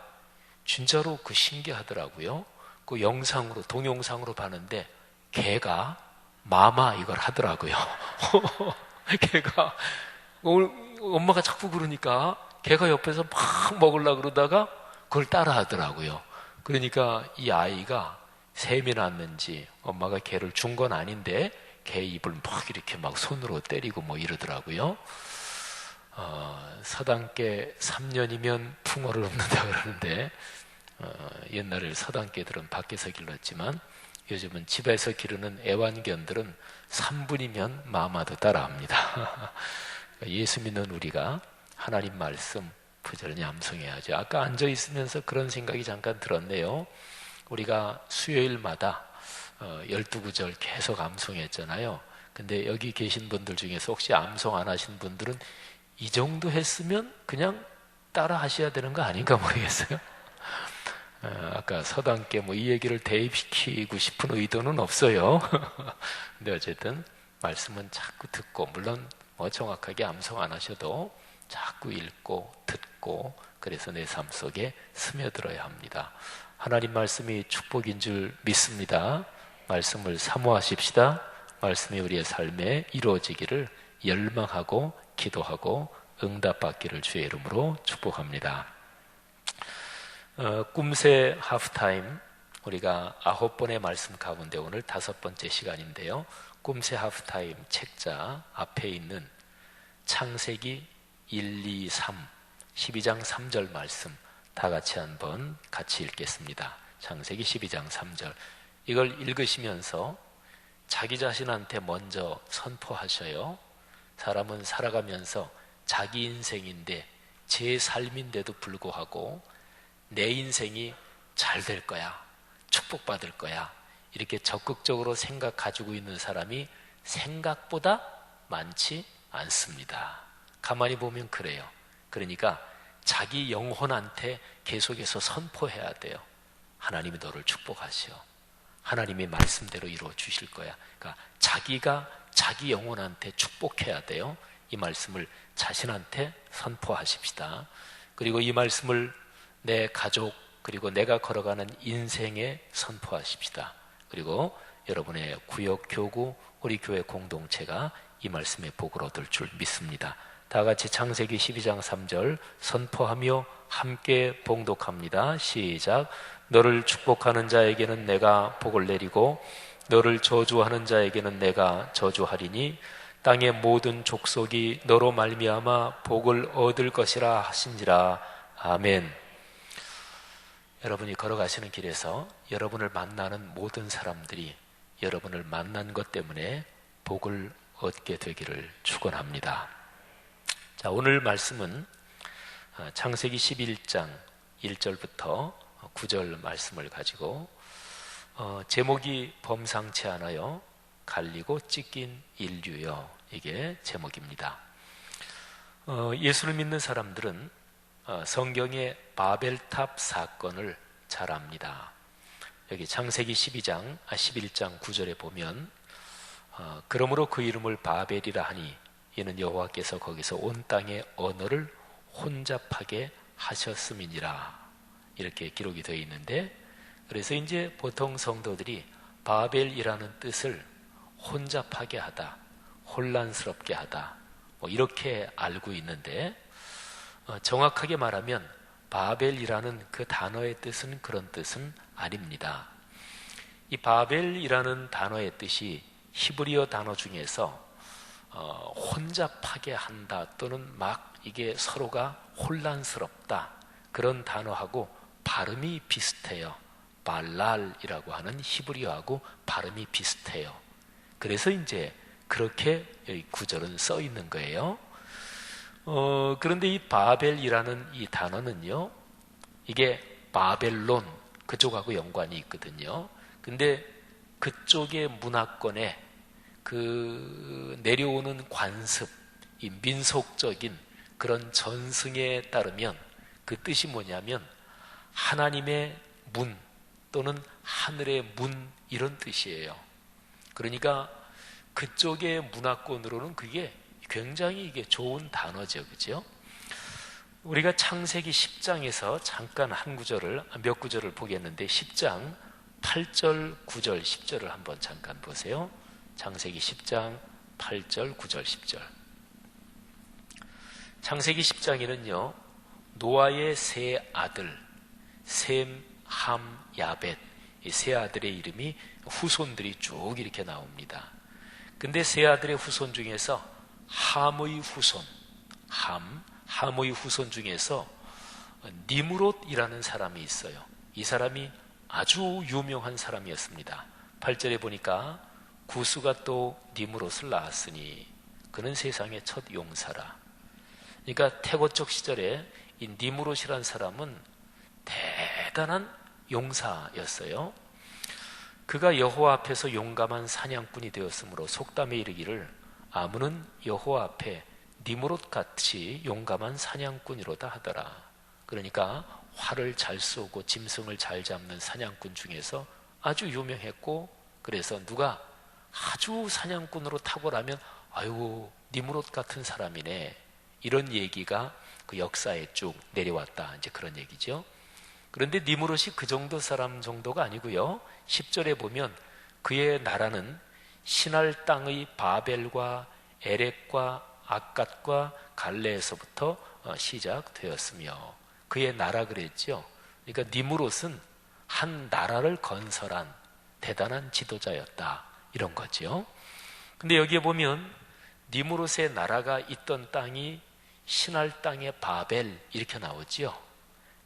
진짜로 그 신기하더라고요. 그 영상으로, 동영상으로 봤는데 개가 마마 이걸 하더라고요. 개가, 엄마가 자꾸 그러니까 개가 옆에서 막 먹으려고 그러다가 그걸 따라 하더라고요. 그러니까 이 아이가 셈이 났는지 엄마가 개를 준 건 아닌데 개 입을 막 이렇게 막 손으로 때리고 뭐 이러더라고요. 서당계 3년이면 풍어를 얻는다 그러는데, 옛날에 서당계들은 밖에서 길렀지만 요즘은 집에서 기르는 애완견들은 3분이면 마마도 따라합니다. 예수 믿는 우리가 하나님 말씀 부지런히 암송해야죠. 아까 앉아 있으면서 그런 생각이 잠깐 들었네요. 우리가 수요일마다 12구절 계속 암송했잖아요. 근데 여기 계신 분들 중에서 혹시 암송 안 하신 분들은 이 정도 했으면 그냥 따라 하셔야 되는 거 아닌가 모르겠어요. 아까 서당께 뭐 이 얘기를 대입시키고 싶은 의도는 없어요. 근데 어쨌든 말씀은 자꾸 듣고, 물론 뭐 정확하게 암송 안 하셔도 자꾸 읽고 듣고, 그래서 내 삶 속에 스며들어야 합니다. 하나님 말씀이 축복인 줄 믿습니다. 말씀을 사모하십시다. 말씀이 우리의 삶에 이루어지기를 열망하고 기도하고 응답받기를 주의 이름으로 축복합니다. 꿈새 하프타임, 우리가 9번의 말씀 가운데 오늘 5번째 시간인데요. 꿈새 하프타임 책자 앞에 있는 창세기 1, 2, 3 12장 3절 말씀 다 같이 한번 같이 읽겠습니다. 창세기 12장 3절, 이걸 읽으시면서 자기 자신한테 먼저 선포하셔요. 사람은 살아가면서 자기 인생인데, 제 삶인데도 불구하고 내 인생이 잘 될 거야, 축복받을 거야, 이렇게 적극적으로 생각 가지고 있는 사람이 생각보다 많지 않습니다. 가만히 보면 그래요. 그러니까 자기 영혼한테 계속해서 선포해야 돼요. 하나님이 너를 축복하시오. 하나님이 말씀대로 이루어 주실 거야. 그러니까 자기가 자기 영혼한테 축복해야 돼요. 이 말씀을 자신한테 선포하십시다. 그리고 이 말씀을 내 가족, 그리고 내가 걸어가는 인생에 선포하십시다. 그리고 여러분의 구역, 교구, 우리 교회 공동체가 이 말씀의 복을 얻을 줄 믿습니다. 다 같이 창세기 12장 3절 선포하며 함께 봉독합니다. 시작. 너를 축복하는 자에게는 내가 복을 내리고 너를 저주하는 자에게는 내가 저주하리니 땅의 모든 족속이 너로 말미암아 복을 얻을 것이라 하신지라. 아멘. 여러분이 걸어가시는 길에서 여러분을 만나는 모든 사람들이 여러분을 만난 것 때문에 복을 얻게 되기를 축원합니다. 자, 오늘 말씀은 창세기 11장 1절부터 9절 말씀을 가지고 제목이 범상치 않아요, 갈리고 찢긴 인류요, 이게 제목입니다. 예수를 믿는 사람들은 성경의 바벨탑 사건을 잘 압니다. 여기 창세기 11장 9절에 보면 그러므로 그 이름을 바벨이라 하니 이는 여호와께서 거기서 온 땅의 언어를 혼잡하게 하셨음이니라, 이렇게 기록이 되어 있는데, 그래서 이제 보통 성도들이 바벨이라는 뜻을 혼잡하게 하다, 혼란스럽게 하다, 뭐 이렇게 알고 있는데, 정확하게 말하면 바벨이라는 그 단어의 뜻은 그런 뜻은 아닙니다. 이 바벨이라는 단어의 뜻이 히브리어 단어 중에서 혼잡하게 한다, 또는 막 이게 서로가 혼란스럽다, 그런 단어하고 발음이 비슷해요. 발랄이라고 하는 히브리어하고 발음이 비슷해요. 그래서 이제 그렇게 여기 구절은 써 있는 거예요. 그런데 이 바벨이라는 이 단어는요, 이게 바벨론, 그쪽하고 연관이 있거든요. 근데 그쪽의 문화권에 그 내려오는 관습, 이 민속적인 그런 전승에 따르면 그 뜻이 뭐냐면 하나님의 문 또는 하늘의 문, 이런 뜻이에요. 그러니까 그쪽의 문화권으로는 그게 굉장히 이게 좋은 단어죠, 그죠? 우리가 창세기 10장에서 잠깐 몇 구절을 보겠는데 10장 8절, 9절, 10절을 한번 잠깐 보세요. 창세기 10장 8절, 9절, 10절. 창세기 10장에는요, 노아의 세 아들 셈, 함, 야벳, 이 세 아들의 이름이 후손들이 쭉 이렇게 나옵니다. 근데 세 아들의 후손 중에서 함의 후손, 함의 후손 중에서 니므롯이라는 사람이 있어요. 이 사람이 아주 유명한 사람이었습니다. 8절에 보니까 구스가 또 니므롯을 낳았으니 그는 세상의 첫 용사라. 그러니까 태고적 시절에 이 니므롯이라는 사람은 대단한 용사였어요. 그가 여호와 앞에서 용감한 사냥꾼이 되었으므로 속담에 이르기를 아문은 여호와 앞에 니므롯같이 용감한 사냥꾼이로다 하더라. 그러니까 활을 잘 쏘고 짐승을 잘 잡는 사냥꾼 중에서 아주 유명했고, 그래서 누가 아주 사냥꾼으로 탁월하면 아유 니므롯 같은 사람이네, 이런 얘기가 그 역사에 쭉 내려왔다, 이제 그런 얘기죠. 그런데 니므롯이 그 정도 사람 정도가 아니고요. 10절에 보면 그의 나라는 신할 땅의 바벨과 에렉과 아갓과 갈레에서부터 시작되었으며, 그의 나라 그랬죠. 그러니까 니므롯은 한 나라를 건설한 대단한 지도자였다, 이런 거죠. 근데 여기에 보면 니므롯의 나라가 있던 땅이 신할 땅의 바벨 이렇게 나오죠.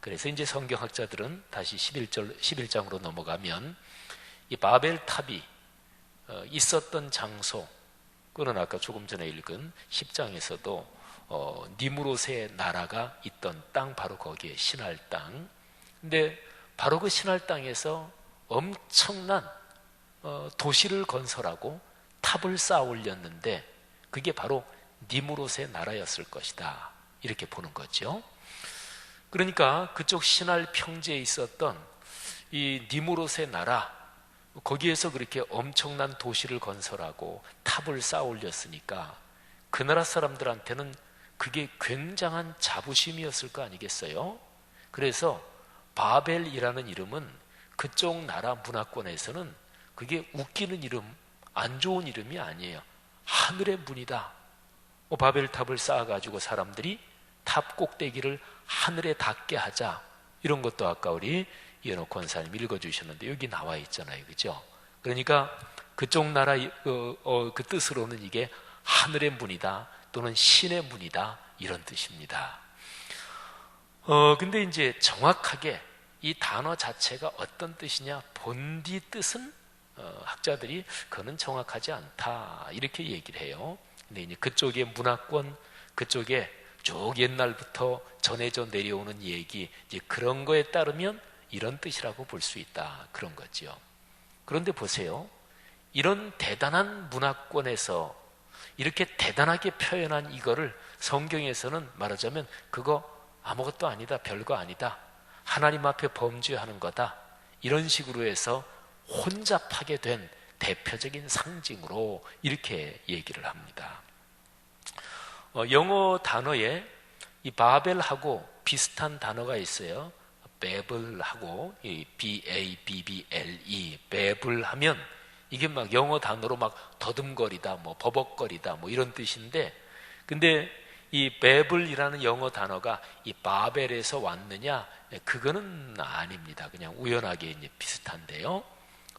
그래서 이제 성경학자들은 다시 11장으로 넘어가면 이 바벨 탑이 있었던 장소, 그건 아까 조금 전에 읽은 10장에서도 니므롯의 나라가 있던 땅, 바로 거기에 신할 땅. 근데 바로 그 신할 땅에서 엄청난 도시를 건설하고 탑을 쌓아 올렸는데 그게 바로 니므롯의 나라였을 것이다, 이렇게 보는 거죠. 그러니까 그쪽 신할 평지에 있었던 이 니므롯의 나라, 거기에서 그렇게 엄청난 도시를 건설하고 탑을 쌓아 올렸으니까 그 나라 사람들한테는 그게 굉장한 자부심이었을 거 아니겠어요? 그래서 바벨이라는 이름은 그쪽 나라 문화권에서는 그게 웃기는 이름, 안 좋은 이름이 아니에요. 하늘의 문이다. 바벨탑을 쌓아가지고 사람들이 탑 꼭대기를 하늘에 닿게 하자, 이런 것도 아까 우리 이현옥 권사님 읽어주셨는데 여기 나와 있잖아요, 그죠? 그러니까 그쪽 나라 그 뜻으로는 이게 하늘의 문이다 또는 신의 문이다, 이런 뜻입니다. 근데 이제 정확하게 이 단어 자체가 어떤 뜻이냐, 본디 뜻은 학자들이 그거는 정확하지 않다, 이렇게 얘기를 해요. 근데 이제 그쪽의 문화권, 그쪽에 쭉 옛날부터 전해져 내려오는 얘기, 이제 그런 거에 따르면 이런 뜻이라고 볼 수 있다, 그런 거죠. 그런데 보세요, 이런 대단한 문화권에서 이렇게 대단하게 표현한 이거를 성경에서는 말하자면 그거 아무것도 아니다, 별거 아니다, 하나님 앞에 범죄하는 거다, 이런 식으로 해서 혼잡하게 된 대표적인 상징으로 이렇게 얘기를 합니다. 영어 단어에 이 바벨하고 비슷한 단어가 있어요. 베블하고 이 B-A-B-B-L-E, 베블 하면 이게 막 영어 단어로 막 더듬거리다, 뭐 버벅거리다, 뭐 이런 뜻인데, 근데 이 베블이라는 영어 단어가 이 바벨에서 왔느냐, 그거는 아닙니다. 그냥 우연하게 이제 비슷한데요.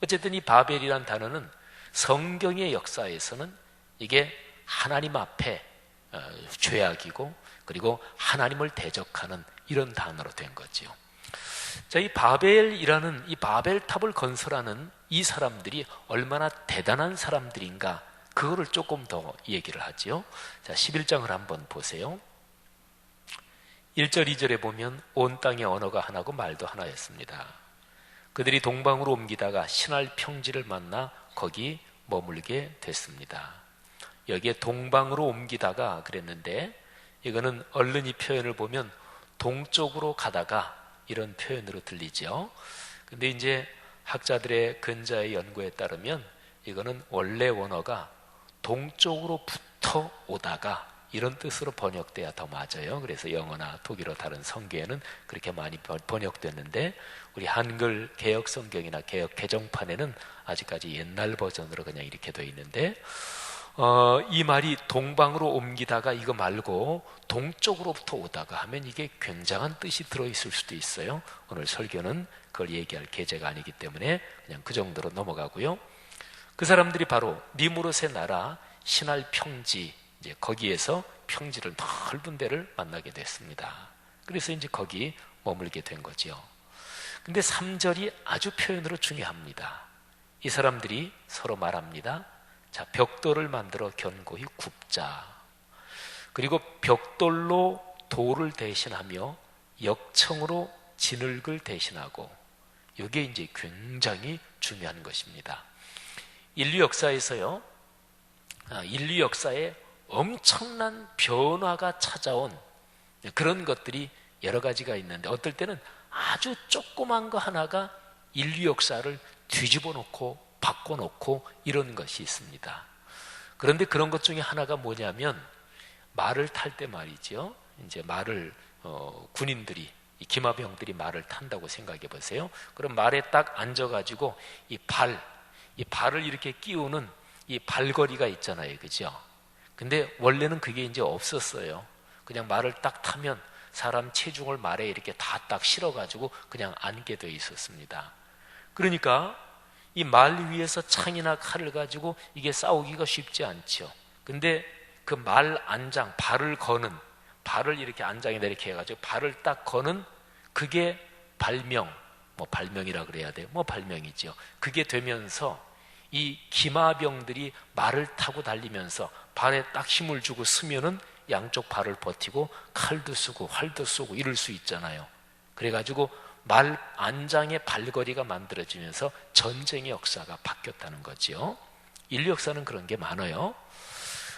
어쨌든 이 바벨이라는 단어는 성경의 역사에서는 이게 하나님 앞에 죄악이고, 그리고 하나님을 대적하는 이런 단어로 된 거죠. 자, 이 바벨이라는 이 바벨탑을 건설하는 이 사람들이 얼마나 대단한 사람들인가, 그거를 조금 더 얘기를 하죠. 자, 11장을 한번 보세요. 1절 2절에 보면 온 땅의 언어가 하나고 말도 하나였습니다. 그들이 동방으로 옮기다가 신할 평지를 만나 거기 머물게 됐습니다. 여기에 동방으로 옮기다가 그랬는데, 이거는 얼른 이 표현을 보면 동쪽으로 가다가 이런 표현으로 들리죠. 근데 이제 학자들의 근자의 연구에 따르면 이거는 원래 원어가 동쪽으로부터 오다가 이런 뜻으로 번역돼야 더 맞아요. 그래서 영어나 독일어 다른 성경에는 그렇게 많이 번역됐는데, 우리 한글 개역 성경이나 개역 개정판에는 아직까지 옛날 버전으로 그냥 이렇게 돼 있는데, 이 말이 동방으로 옮기다가 이거 말고 동쪽으로부터 오다가 하면 이게 굉장한 뜻이 들어있을 수도 있어요. 오늘 설교는 그걸 얘기할 계제가 아니기 때문에 그냥 그 정도로 넘어가고요. 그 사람들이 바로 니므롯의 나라 신할 평지, 이제 거기에서 평지를 넓은 데를 만나게 됐습니다. 그래서 이제 거기 머물게 된 거죠. 근데 3절이 아주 표현으로 중요합니다. 이 사람들이 서로 말합니다. 자, 벽돌을 만들어 견고히 굽자. 그리고 벽돌로 돌을 대신하며 역청으로 진흙을 대신하고, 이게 이제 굉장히 중요한 것입니다. 인류 역사에서요, 인류 역사에 엄청난 변화가 찾아온 그런 것들이 여러 가지가 있는데, 어떨 때는 아주 조그만 거 하나가 인류 역사를 뒤집어 놓고 바꿔 놓고 이런 것이 있습니다. 그런데 그런 것 중에 하나가 뭐냐면, 말을 탈 때 말이죠. 이제 말을 군인들이, 이 기마병들이 말을 탄다고 생각해 보세요. 그럼 말에 딱 앉아가지고 이 발을 이렇게 끼우는 이 발걸이가 있잖아요, 그죠? 근데 원래는 그게 이제 없었어요. 그냥 말을 딱 타면 사람 체중을 말에 이렇게 다 딱 실어가지고 그냥 앉게 돼 있었습니다. 그러니까 이 말 위에서 창이나 칼을 가지고 이게 싸우기가 쉽지 않죠. 근데 그 말 안장, 발을 이렇게 안장에다 이렇게 해가지고 발을 딱 거는 그게 발명, 발명이라 그래야 돼요. 발명이죠. 그게 되면서 이 기마병들이 말을 타고 달리면서 발에 딱 힘을 주고 쓰면은 양쪽 발을 버티고 칼도 쓰고 활도 쏘고 이럴 수 있잖아요. 그래가지고 말 안장의 발걸이가 만들어지면서 전쟁의 역사가 바뀌었다는 거죠. 인류 역사는 그런 게 많아요.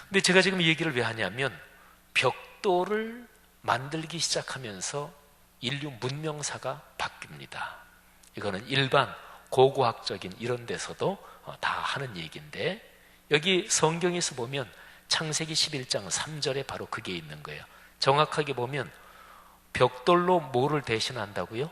근데 제가 지금 이 얘기를 왜 하냐면, 벽돌을 만들기 시작하면서 인류 문명사가 바뀝니다. 이거는 일반 고고학적인 이런 데서도 다 하는 얘기인데, 여기 성경에서 보면 창세기 11장 3절에 바로 그게 있는 거예요. 정확하게 보면 벽돌로 뭐를 대신한다고요?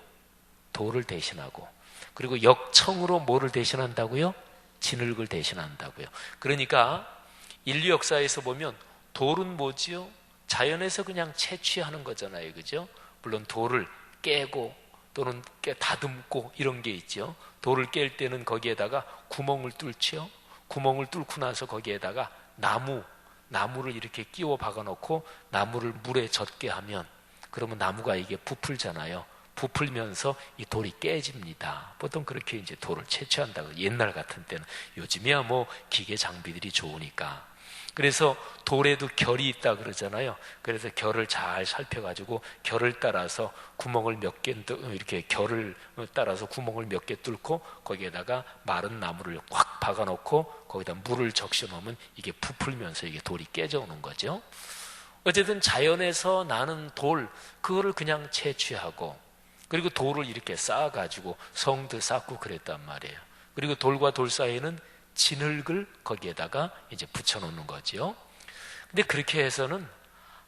돌을 대신하고, 그리고 역청으로 뭐를 대신한다고요? 진흙을 대신한다고요. 그러니까 인류 역사에서 보면 돌은 뭐지요? 자연에서 그냥 채취하는 거잖아요, 그죠? 물론 돌을 깨고 또는 다듬고 이런 게 있죠. 돌을 깰 때는 거기에다가 구멍을 뚫죠. 구멍을 뚫고 나서 거기에다가 나무를 이렇게 끼워 박아놓고 나무를 물에 젖게 하면, 그러면 나무가 이게 부풀잖아요. 부풀면서 이 돌이 깨집니다. 보통 그렇게 이제 돌을 채취한다고, 옛날 같은 때는. 요즘이야 기계 장비들이 좋으니까. 그래서 돌에도 결이 있다 그러잖아요. 그래서 결을 잘 살펴가지고 결을 따라서 구멍을 몇 개, 이렇게 결을 따라서 구멍을 몇 개 뚫고 거기에다가 마른 나무를 꽉 박아놓고 거기다 물을 적셔 놓으면 이게 부풀면서 이게 돌이 깨져 오는 거죠. 어쨌든 자연에서 나는 돌, 그거를 그냥 채취하고, 그리고 돌을 이렇게 쌓아가지고 성도 쌓고 그랬단 말이에요. 그리고 돌과 돌 사이에는 진흙을 거기에다가 이제 붙여놓는 거죠. 근데 그렇게 해서는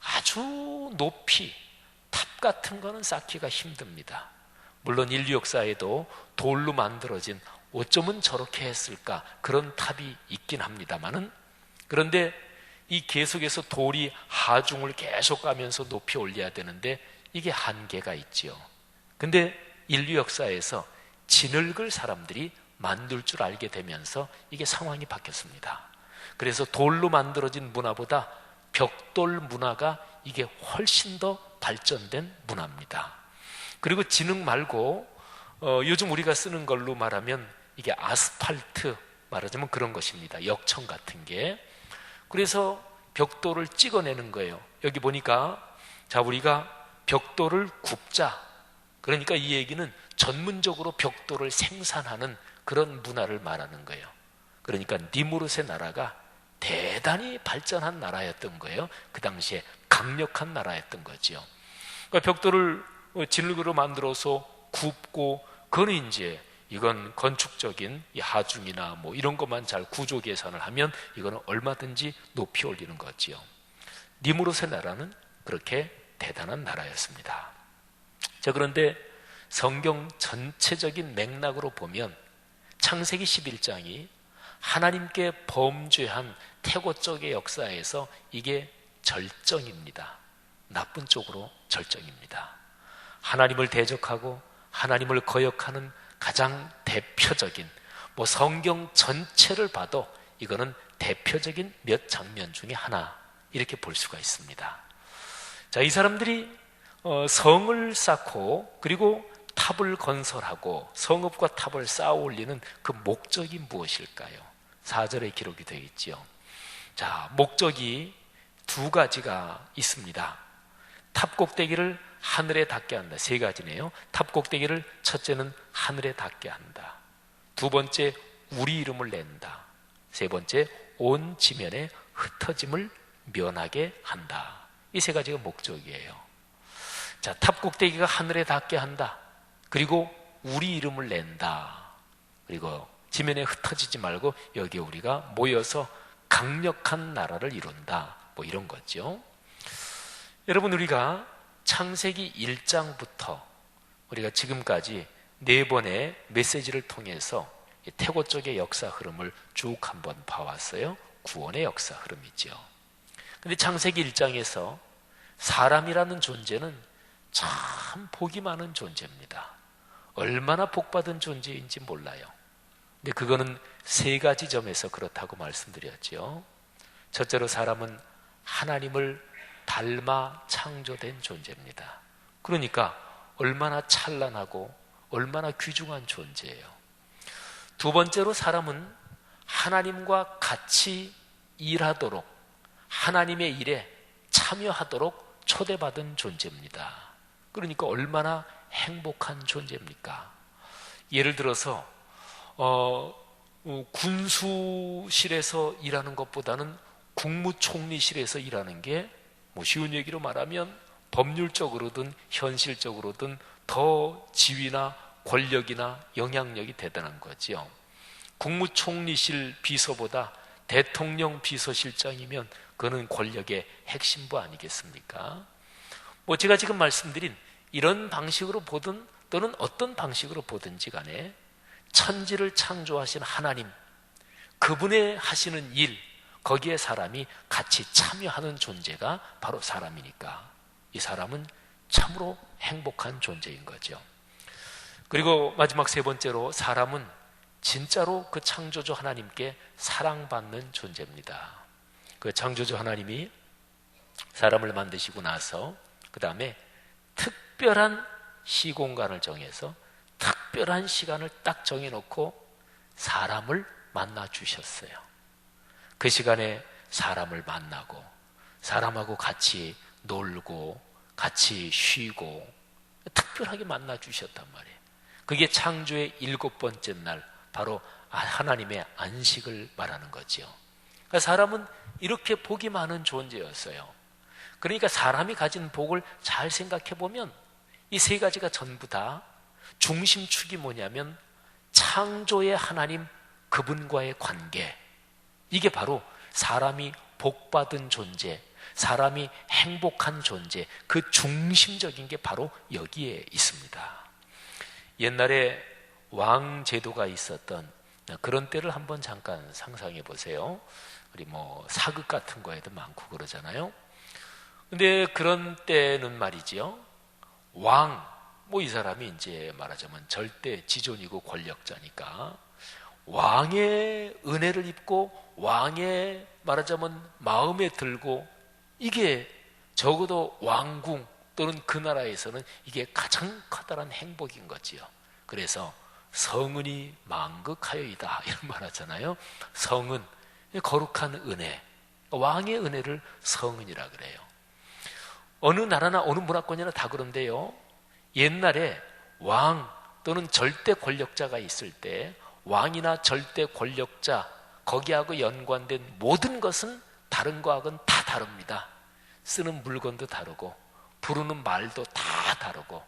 아주 높이 탑 같은 거는 쌓기가 힘듭니다. 물론 인류 역사에도 돌로 만들어진 어쩌면 저렇게 했을까 그런 탑이 있긴 합니다만은, 그런데 이 계속해서 돌이 하중을 계속 가면서 높이 올려야 되는데 이게 한계가 있지요. 근데 인류 역사에서 진흙을 사람들이 만들 줄 알게 되면서 이게 상황이 바뀌었습니다. 그래서 돌로 만들어진 문화보다 벽돌 문화가 이게 훨씬 더 발전된 문화입니다. 그리고 진흙 말고 요즘 우리가 쓰는 걸로 말하면 이게 아스팔트, 말하자면 그런 것입니다. 역청 같은 게. 그래서 벽돌을 찍어내는 거예요. 여기 보니까 자, 우리가 벽돌을 굽자. 그러니까 이 얘기는 전문적으로 벽돌을 생산하는 그런 문화를 말하는 거예요. 그러니까 니무롯의 나라가 대단히 발전한 나라였던 거예요. 그 당시에 강력한 나라였던 거죠. 그러니까 벽돌을 진흙으로 만들어서 굽고, 그거는 이제 이건 건축적인 하중이나 이런 것만 잘 구조 계산을 하면 이거는 얼마든지 높이 올리는 거지요. 니무롯의 나라는 그렇게 대단한 나라였습니다. 자, 그런데 성경 전체적인 맥락으로 보면 창세기 11장이 하나님께 범죄한 태고 쪽의 역사에서 이게 절정입니다. 나쁜 쪽으로 절정입니다. 하나님을 대적하고 하나님을 거역하는 가장 대표적인, 성경 전체를 봐도 이거는 대표적인 몇 장면 중에 하나, 이렇게 볼 수가 있습니다. 자, 이 사람들이 성을 쌓고 그리고 탑을 건설하고 성읍과 탑을 쌓아 올리는 그 목적이 무엇일까요? 4절에 기록이 되어 있죠. 자, 목적이 두 가지가 있습니다. 탑 꼭대기를 하늘에 닿게 한다. 세 가지네요. 탑 꼭대기를 첫째는 하늘에 닿게 한다. 두 번째, 우리 이름을 낸다. 세 번째, 온 지면에 흩어짐을 면하게 한다. 이 세 가지가 목적이에요. 자, 탑 꼭대기가 하늘에 닿게 한다. 그리고 우리 이름을 낸다. 그리고 지면에 흩어지지 말고 여기에 우리가 모여서 강력한 나라를 이룬다. 뭐 이런 거죠. 여러분, 우리가 창세기 1장부터 우리가 지금까지 4번의 메시지를 통해서 태고 쪽의 역사 흐름을 쭉 한번 봐왔어요. 구원의 역사 흐름이죠. 근데 창세기 1장에서 사람이라는 존재는 참 복이 많은 존재입니다. 얼마나 복받은 존재인지 몰라요. 근데 그거는 세 가지 점에서 그렇다고 말씀드렸죠. 첫째로 사람은 하나님을 닮아 창조된 존재입니다. 그러니까 얼마나 찬란하고 얼마나 귀중한 존재예요. 두 번째로 사람은 하나님과 같이 일하도록, 하나님의 일에 참여하도록 초대받은 존재입니다. 그러니까 얼마나 행복한 존재입니까? 예를 들어서 군수실에서 일하는 것보다는 국무총리실에서 일하는 게 뭐 쉬운 얘기로 말하면 법률적으로든 현실적으로든 더 지위나 권력이나 영향력이 대단한 거죠. 국무총리실 비서보다 대통령 비서실장이면 그는 권력의 핵심부 아니겠습니까? 뭐 제가 지금 말씀드린 이런 방식으로 보든 또는 어떤 방식으로 보든지 간에 천지를 창조하신 하나님, 그분의 하시는 일, 거기에 사람이 같이 참여하는 존재가 바로 사람이니까 이 사람은 참으로 행복한 존재인 거죠. 그리고 마지막 세 번째로 사람은 진짜로 그 창조주 하나님께 사랑받는 존재입니다. 그 창조주 하나님이 사람을 만드시고 나서 그 다음에 특별한 시공간을 정해서 특별한 시간을 딱 정해놓고 사람을 만나 주셨어요. 그 시간에 사람을 만나고 사람하고 같이 놀고 같이 쉬고 특별하게 만나 주셨단 말이에요. 그게 창조의 7번째 날 바로 하나님의 안식을 말하는 거죠. 그러니까 사람은 이렇게 복이 많은 존재였어요. 그러니까 사람이 가진 복을 잘 생각해 보면 이 세 가지가 전부 다 중심축이 뭐냐면 창조의 하나님 그분과의 관계, 이게 바로 사람이 복받은 존재, 사람이 행복한 존재, 그 중심적인 게 바로 여기에 있습니다. 옛날에 왕 제도가 있었던 그런 때를 한번 잠깐 상상해 보세요. 우리 뭐 사극 같은 거에도 많고 그러잖아요. 근데 그런 때는 말이지요, 왕, 뭐 이 사람이 이제 말하자면 절대 지존이고 권력자니까 왕의 은혜를 입고 왕의 말하자면 마음에 들고, 이게 적어도 왕궁 또는 그 나라에서는 이게 가장 커다란 행복인 거지요. 그래서 성은이 만극하여이다 이런 말 하잖아요. 성은 거룩한 은혜, 왕의 은혜를 성은이라 그래요. 어느 나라나 어느 문화권이나 다 그런데요, 옛날에 왕 또는 절대 권력자가 있을 때 왕이나 절대 권력자, 거기하고 연관된 모든 것은 다른 거하고는 다 다릅니다. 쓰는 물건도 다르고 부르는 말도 다 다르고,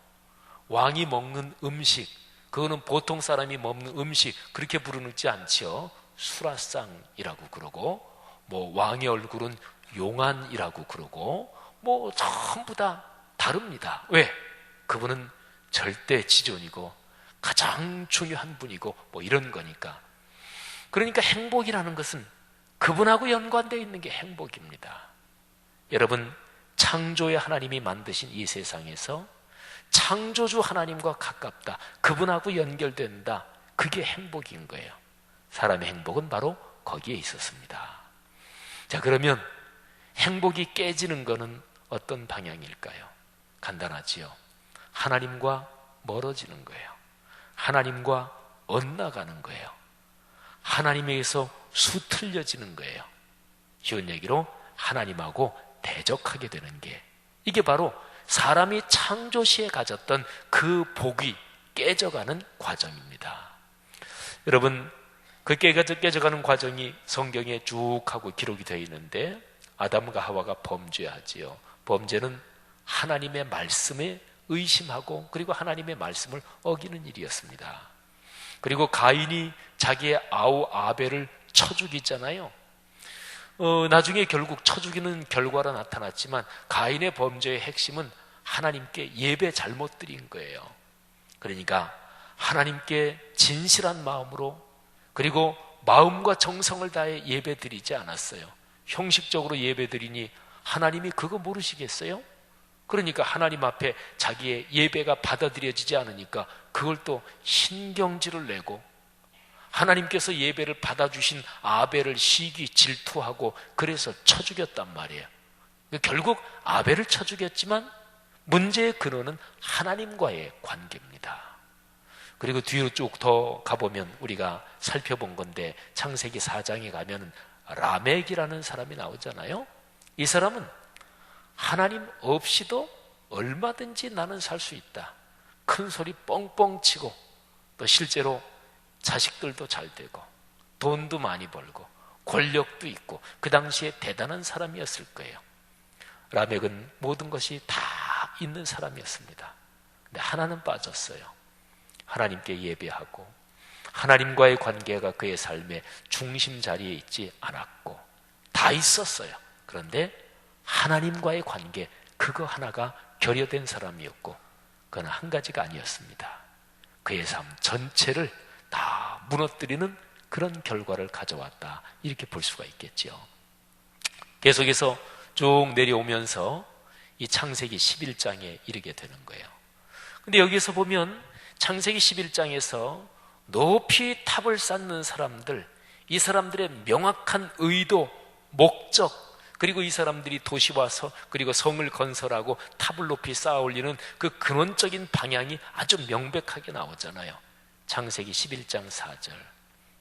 왕이 먹는 음식, 그거는 보통 사람이 먹는 음식 그렇게 부르지 않죠. 수라상이라고 그러고, 뭐 왕의 얼굴은 용안이라고 그러고, 뭐 전부 다 다릅니다. 왜? 그분은 절대 지존이고 가장 중요한 분이고 뭐 이런 거니까. 그러니까 행복이라는 것은 그분하고 연관되어 있는 게 행복입니다. 여러분, 창조의 하나님이 만드신 이 세상에서 창조주 하나님과 가깝다, 그분하고 연결된다, 그게 행복인 거예요. 사람의 행복은 바로 거기에 있었습니다. 자, 그러면 행복이 깨지는 것은 어떤 방향일까요? 간단하지요. 하나님과 멀어지는 거예요. 하나님과 엇나가는 거예요. 하나님에게서 수틀려지는 거예요. 쉬운 얘기로 하나님하고 대적하게 되는 게, 이게 바로 사람이 창조 시에 가졌던 그 복이 깨져가는 과정입니다. 여러분, 그 깨져가는 과정이 성경에 쭉 하고 기록이 되어 있는데, 아담과 하와가 범죄하지요. 범죄는 하나님의 말씀에 의심하고 그리고 하나님의 말씀을 어기는 일이었습니다. 그리고 가인이 자기의 아우 아벨을 쳐 죽이잖아요. 나중에 결국 쳐 죽이는 결과로 나타났지만 가인의 범죄의 핵심은 하나님께 예배 잘못 드린 거예요. 그러니까 하나님께 진실한 마음으로 그리고 마음과 정성을 다해 예배 드리지 않았어요. 형식적으로 예배 드리니 하나님이 그거 모르시겠어요? 그러니까 하나님 앞에 자기의 예배가 받아들여지지 않으니까 그걸 또 신경질을 내고, 하나님께서 예배를 받아주신 아벨을 시기 질투하고 그래서 쳐 죽였단 말이에요. 결국 아벨을 쳐 죽였지만 문제의 근원은 하나님과의 관계입니다. 그리고 뒤로 쭉 더 가보면 우리가 살펴본 건데, 창세기 4장에 가면 라멕이라는 사람이 나오잖아요. 이 사람은 하나님 없이도 얼마든지 나는 살 수 있다, 큰 소리 뻥뻥 치고 또 실제로 자식들도 잘 되고 돈도 많이 벌고 권력도 있고 그 당시에 대단한 사람이었을 거예요. 라멕은 모든 것이 다 있는 사람이었습니다. 근데 하나는 빠졌어요. 하나님께 예배하고 하나님과의 관계가 그의 삶의 중심 자리에 있지 않았고, 다 있었어요. 그런데 하나님과의 관계, 그거 하나가 결여된 사람이었고, 그건 한 가지가 아니었습니다. 그의 삶 전체를 다 무너뜨리는 그런 결과를 가져왔다, 이렇게 볼 수가 있겠죠. 계속해서 쭉 내려오면서 이 창세기 11장에 이르게 되는 거예요. 근데 여기서 보면 창세기 11장에서 높이 탑을 쌓는 사람들, 이 사람들의 명확한 의도, 목적, 그리고 이 사람들이 도시 와서 그리고 성을 건설하고 탑을 높이 쌓아 올리는 그 근원적인 방향이 아주 명백하게 나오잖아요. 창세기 11장 4절,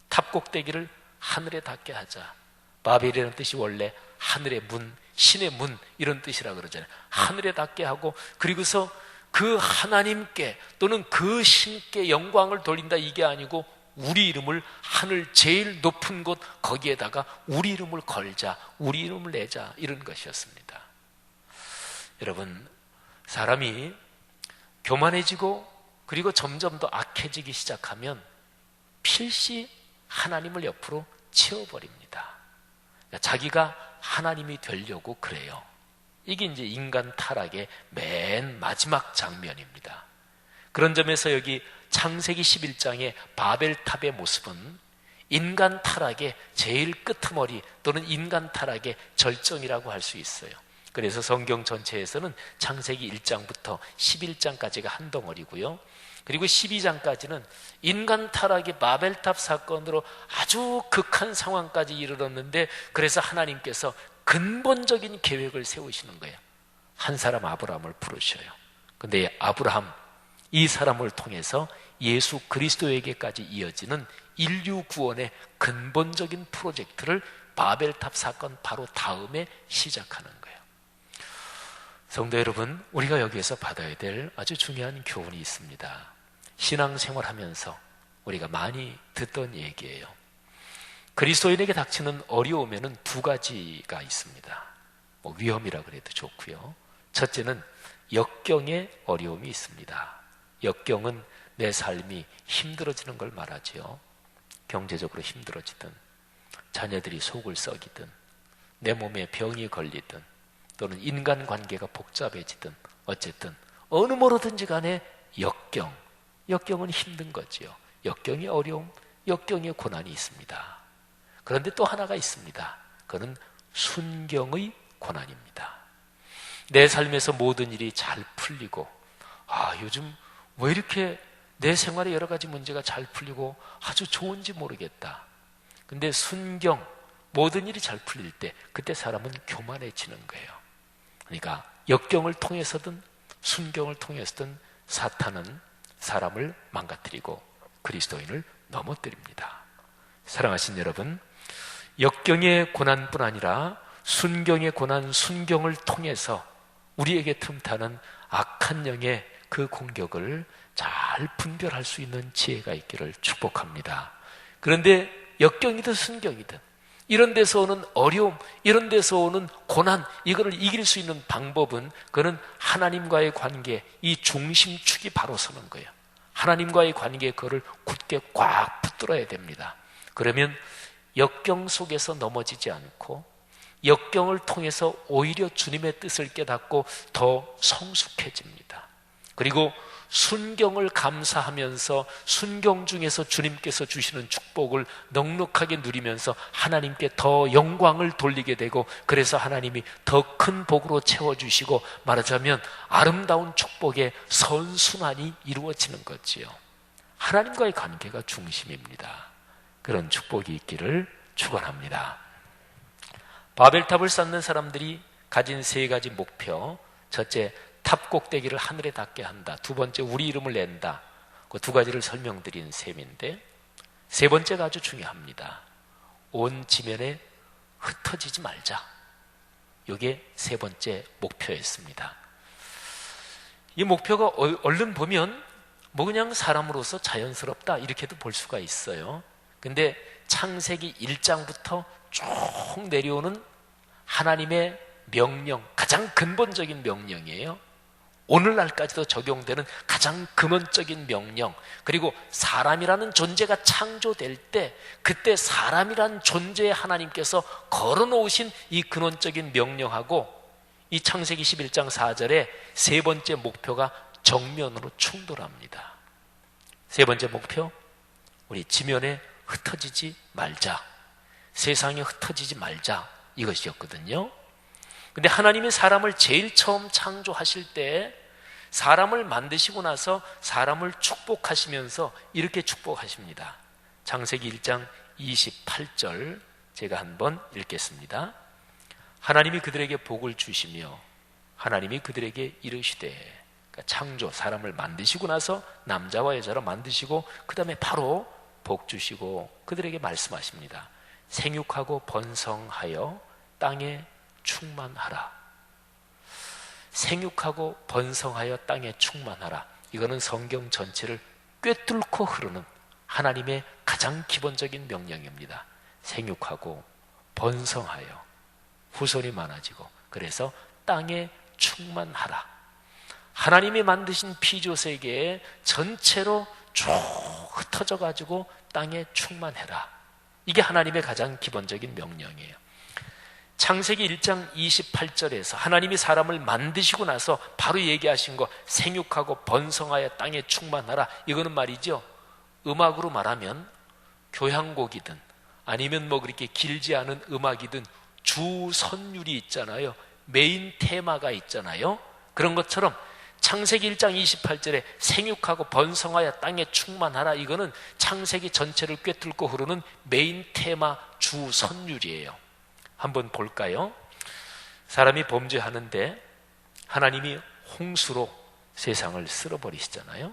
탑 꼭대기를 하늘에 닿게 하자. 바벨이라는 뜻이 원래 하늘의 문, 신의 문, 이런 뜻이라 그러잖아요. 하늘에 닿게 하고, 그리고서 그 하나님께 또는 그 신께 영광을 돌린다, 이게 아니고 우리 이름을 하늘 제일 높은 곳 거기에다가 우리 이름을 걸자, 우리 이름을 내자, 이런 것이었습니다. 여러분, 사람이 교만해지고 그리고 점점 더 악해지기 시작하면 필시 하나님을 옆으로 치워버립니다. 그러니까 자기가 하나님이 되려고 그래요. 이게 이제 인간 타락의 맨 마지막 장면입니다. 그런 점에서 여기 창세기 11장의 바벨탑의 모습은 인간 타락의 제일 끄트머리 또는 인간 타락의 절정이라고 할 수 있어요. 그래서 성경 전체에서는 창세기 1장부터 11장까지가 한 덩어리고요. 그리고 12장까지는 인간 타락의 바벨탑 사건으로 아주 극한 상황까지 이르렀는데, 그래서 하나님께서 근본적인 계획을 세우시는 거예요. 한 사람 아브라함을 부르셔요. 근데 아브라함, 이 사람을 통해서 예수 그리스도에게까지 이어지는 인류 구원의 근본적인 프로젝트를 바벨탑 사건 바로 다음에 시작하는 거예요. 성도 여러분, 우리가 여기에서 받아야 될 아주 중요한 교훈이 있습니다. 신앙생활하면서 우리가 많이 듣던 얘기예요. 그리스도인에게 닥치는 어려움에는 두 가지가 있습니다. 위험이라 그래도 좋고요. 첫째는 역경의 어려움이 있습니다. 역경은 내 삶이 힘들어지는 걸 말하지요. 경제적으로 힘들어지든, 자녀들이 속을 썩이든, 내 몸에 병이 걸리든, 또는 인간관계가 복잡해지든, 어쨌든 어느 뭐로든지 간에 역경은 힘든 거지요. 역경의 어려움, 역경의 고난이 있습니다. 그런데 또 하나가 있습니다. 그건 순경의 고난입니다. 내 삶에서 모든 일이 잘 풀리고, 요즘 왜 이렇게 내 생활에 여러 가지 문제가 잘 풀리고 아주 좋은지 모르겠다. 근데 순경, 모든 일이 잘 풀릴 때 그때 사람은 교만해지는 거예요. 그러니까 역경을 통해서든 순경을 통해서든 사탄은 사람을 망가뜨리고 그리스도인을 넘어뜨립니다. 사랑하신 여러분, 역경의 고난뿐 아니라 순경의 고난, 순경을 통해서 우리에게 틈타는 악한 영의 그 공격을 잘 분별할 수 있는 지혜가 있기를 축복합니다. 그런데 역경이든 순경이든 이런 데서 오는 어려움, 이런 데서 오는 고난, 이거를 이길 수 있는 방법은 그는 하나님과의 관계, 이 중심축이 바로 서는 거예요. 하나님과의 관계에 그거를 굳게 꽉 붙들어야 됩니다. 그러면 역경 속에서 넘어지지 않고 역경을 통해서 오히려 주님의 뜻을 깨닫고 더 성숙해집니다. 그리고 순경을 감사하면서 순경 중에서 주님께서 주시는 축복을 넉넉하게 누리면서 하나님께 더 영광을 돌리게 되고, 그래서 하나님이 더 큰 복으로 채워주시고, 말하자면 아름다운 축복의 선순환이 이루어지는 거지요. 하나님과의 관계가 중심입니다. 그런 축복이 있기를 축원합니다. 바벨탑을 쌓는 사람들이 가진 세 가지 목표: 첫째, 탑 꼭대기를 하늘에 닿게 한다. 두 번째, 우리 이름을 낸다. 그 두 가지를 설명드린 셈인데, 세 번째가 아주 중요합니다. 온 지면에 흩어지지 말자. 이게 세 번째 목표였습니다. 이 목표가 얼른 보면 뭐 그냥 사람으로서 자연스럽다 이렇게도 볼 수가 있어요. 근데 창세기 1장부터 쭉 내려오는 하나님의 명령, 가장 근본적인 명령이에요. 오늘날까지도 적용되는 가장 근원적인 명령, 그리고 사람이라는 존재가 창조될 때 그때 사람이란 존재에 하나님께서 걸어놓으신 이 근원적인 명령하고 이 창세기 11장 4절에 세 번째 목표가 정면으로 충돌합니다. 세 번째 목표, 우리 지면에 흩어지지 말자, 세상에 흩어지지 말자, 이것이었거든요. 근데 하나님이 사람을 제일 처음 창조하실 때 사람을 만드시고 나서 사람을 축복하시면서 이렇게 축복하십니다. 창세기 1장 28절 제가 한번 읽겠습니다. 하나님이 그들에게 복을 주시며 하나님이 그들에게 이르시되, 그러니까 창조, 사람을 만드시고 나서 남자와 여자로 만드시고 그 다음에 바로 복 주시고 그들에게 말씀하십니다. 생육하고 번성하여 땅에 충만하라. 생육하고 번성하여 땅에 충만하라. 이거는 성경 전체를 꿰뚫고 흐르는 하나님의 가장 기본적인 명령입니다. 생육하고 번성하여 후손이 많아지고, 그래서 땅에 충만하라. 하나님이 만드신 피조세계에 전체로 쭉 흩어져 가지고 땅에 충만해라. 이게 하나님의 가장 기본적인 명령이에요. 창세기 1장 28절에서 하나님이 사람을 만드시고 나서 바로 얘기하신 거, 생육하고 번성하여 땅에 충만하라. 이거는 말이죠, 음악으로 말하면 교향곡이든 아니면 뭐 그렇게 길지 않은 음악이든 주선율이 있잖아요. 메인 테마가 있잖아요. 그런 것처럼 창세기 1장 28절에 생육하고 번성하여 땅에 충만하라, 이거는 창세기 전체를 꿰뚫고 흐르는 메인 테마 주선율이에요. 한번 볼까요? 사람이 범죄하는데 하나님이 홍수로 세상을 쓸어버리시잖아요.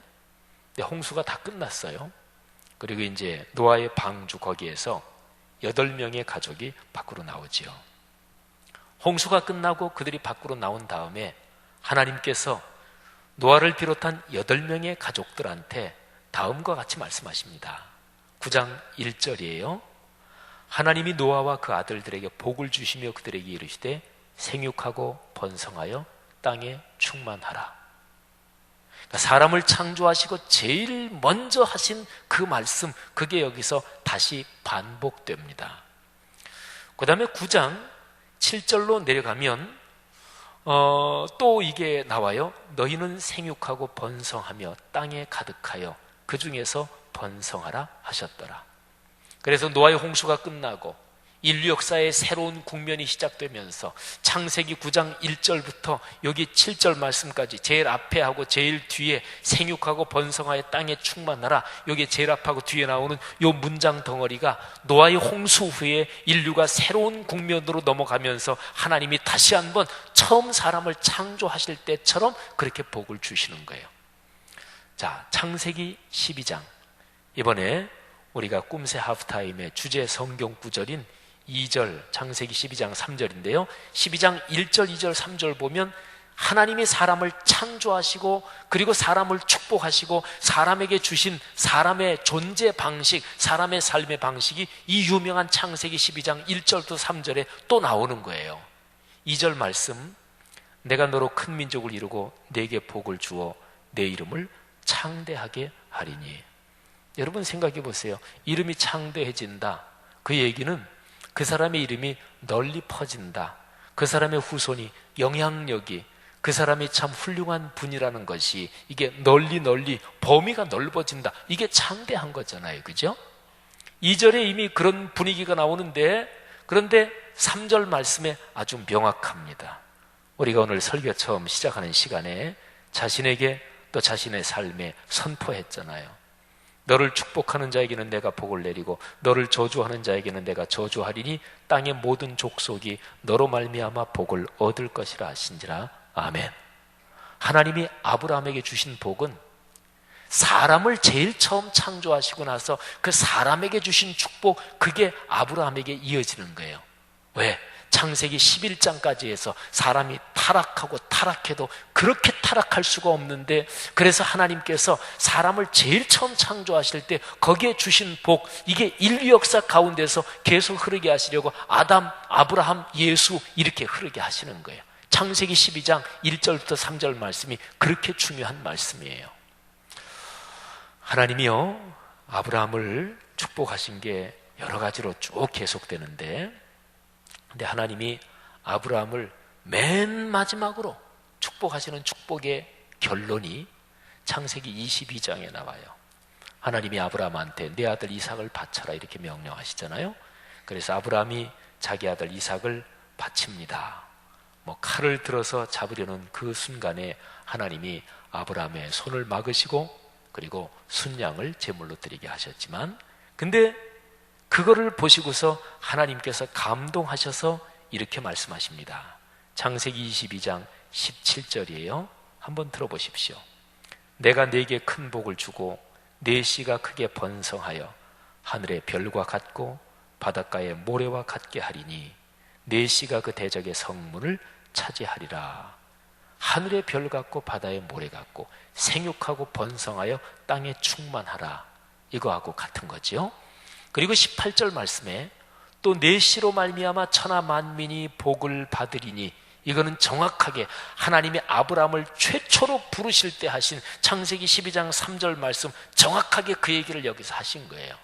근데 홍수가 다 끝났어요. 그리고 이제 노아의 방주 거기에서 8명의 가족이 밖으로 나오지요. 홍수가 끝나고 그들이 밖으로 나온 다음에 하나님께서 노아를 비롯한 8명의 가족들한테 다음과 같이 말씀하십니다. 9장 1절이에요. 하나님이 노아와 그 아들들에게 복을 주시며 그들에게 이르시되 생육하고 번성하여 땅에 충만하라. 그러니까 사람을 창조하시고 제일 먼저 하신 그 말씀, 그게 여기서 다시 반복됩니다. 그 다음에 9장 7절로 내려가면 또 이게 나와요. 너희는 생육하고 번성하며 땅에 가득하여 그 중에서 번성하라 하셨더라. 그래서 노아의 홍수가 끝나고 인류 역사의 새로운 국면이 시작되면서 창세기 9장 1절부터 여기 7절 말씀까지 제일 앞에 하고 제일 뒤에 생육하고 번성하여 땅에 충만하라, 여기 제일 앞하고 뒤에 나오는 요 문장 덩어리가 노아의 홍수 후에 인류가 새로운 국면으로 넘어가면서 하나님이 다시 한번 처음 사람을 창조하실 때처럼 그렇게 복을 주시는 거예요. 자, 창세기 12장, 이번에 우리가 꿈새 하프타임의 주제 성경 구절인 2절, 창세기 12장 3절인데요. 12장 1절, 2절, 3절 보면 하나님이 사람을 창조하시고 그리고 사람을 축복하시고 사람에게 주신 사람의 존재 방식, 사람의 삶의 방식이 이 유명한 창세기 12장 1절부터 3절에 또 나오는 거예요. 2절 말씀, 내가 너로 큰 민족을 이루고 네게 복을 주어 내 이름을 창대하게 하리니. 여러분 생각해 보세요. 이름이 창대해진다. 그 얘기는 그 사람의 이름이 널리 퍼진다. 그 사람의 후손이, 영향력이, 그 사람이 참 훌륭한 분이라는 것이 이게 널리 범위가 넓어진다. 이게 창대한 거잖아요. 그죠? 2절에 이미 그런 분위기가 나오는데, 그런데 3절 말씀에 아주 명확합니다. 우리가 오늘 설교 처음 시작하는 시간에 자신에게 또 자신의 삶에 선포했잖아요. 너를 축복하는 자에게는 내가 복을 내리고 너를 저주하는 자에게는 내가 저주하리니 땅의 모든 족속이 너로 말미암아 복을 얻을 것이라 하신지라. 아멘. 하나님이 아브라함에게 주신 복은 사람을 제일 처음 창조하시고 나서 그 사람에게 주신 축복, 그게 아브라함에게 이어지는 거예요. 왜? 창세기 11장까지 해서 사람이 타락해도 그렇게 타락할 수가 없는데, 그래서 하나님께서 사람을 제일 처음 창조하실 때 거기에 주신 복, 이게 인류 역사 가운데서 계속 흐르게 하시려고 아담, 아브라함, 예수 이렇게 흐르게 하시는 거예요. 창세기 12장 1절부터 3절 말씀이 그렇게 중요한 말씀이에요. 하나님이요, 아브라함을 축복하신 게 여러 가지로 쭉 계속되는데, 근데 하나님이 아브라함을 맨 마지막으로 축복하시는 축복의 결론이 창세기 22장에 나와요. 하나님이 아브라함한테 내 아들 이삭을 바쳐라 이렇게 명령하시잖아요. 그래서 아브라함이 자기 아들 이삭을 바칩니다. 칼을 들어서 잡으려는 그 순간에 하나님이 아브라함의 손을 막으시고 그리고 순양을 제물로 드리게 하셨지만, 근데 그거를 보시고서 하나님께서 감동하셔서 이렇게 말씀하십니다. 창세기 22장 17절이에요. 한번 들어보십시오. 내가 네게 큰 복을 주고 네 씨가 크게 번성하여 하늘의 별과 같고 바닷가의 모래와 같게 하리니 네 씨가 그 대적의 성문을 차지하리라. 하늘의 별 같고 바다의 모래 같고 생육하고 번성하여 땅에 충만하라. 이거하고 같은 거죠. 그리고 18절 말씀에 또 네 씨로 말미암아 천하 만민이 복을 받으리니, 이거는 정확하게 하나님이 아브라함을 최초로 부르실 때 하신 창세기 12장 3절 말씀, 정확하게 그 얘기를 여기서 하신 거예요.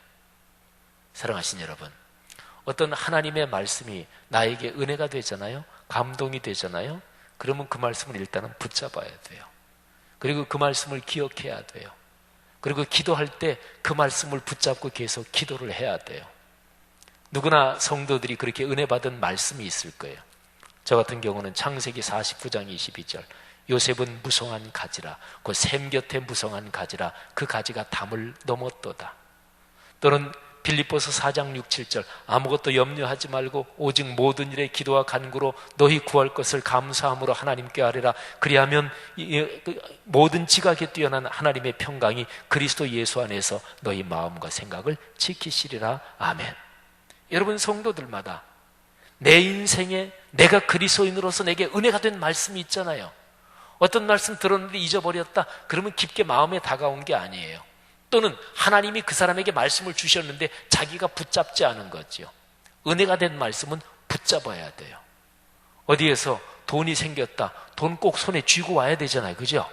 사랑하신 여러분, 어떤 하나님의 말씀이 나에게 은혜가 되잖아요, 감동이 되잖아요. 그러면 그 말씀을 일단은 붙잡아야 돼요. 그리고 그 말씀을 기억해야 돼요. 그리고 기도할 때 그 말씀을 붙잡고 계속 기도를 해야 돼요. 누구나 성도들이 그렇게 은혜 받은 말씀이 있을 거예요. 저 같은 경우는 창세기 49장 22절, 요셉은 무성한 가지라, 그 샘 곁에 무성한 가지라, 그 가지가 담을 넘었도다. 또는 빌립보서 4장 6, 7절, 아무것도 염려하지 말고 오직 모든 일에 기도와 간구로 너희 구할 것을 감사함으로 하나님께 아뢰라. 그리하면 모든 지각에 뛰어난 하나님의 평강이 그리스도 예수 안에서 너희 마음과 생각을 지키시리라. 아멘. 여러분 성도들마다 내 인생에 내가 그리스도인으로서 내게 은혜가 된 말씀이 있잖아요. 어떤 말씀 들었는데 잊어버렸다, 그러면 깊게 마음에 다가온 게 아니에요. 또는 하나님이 그 사람에게 말씀을 주셨는데 자기가 붙잡지 않은 거죠. 은혜가 된 말씀은 붙잡아야 돼요. 어디에서 돈이 생겼다, 돈 꼭 손에 쥐고 와야 되잖아요. 그죠?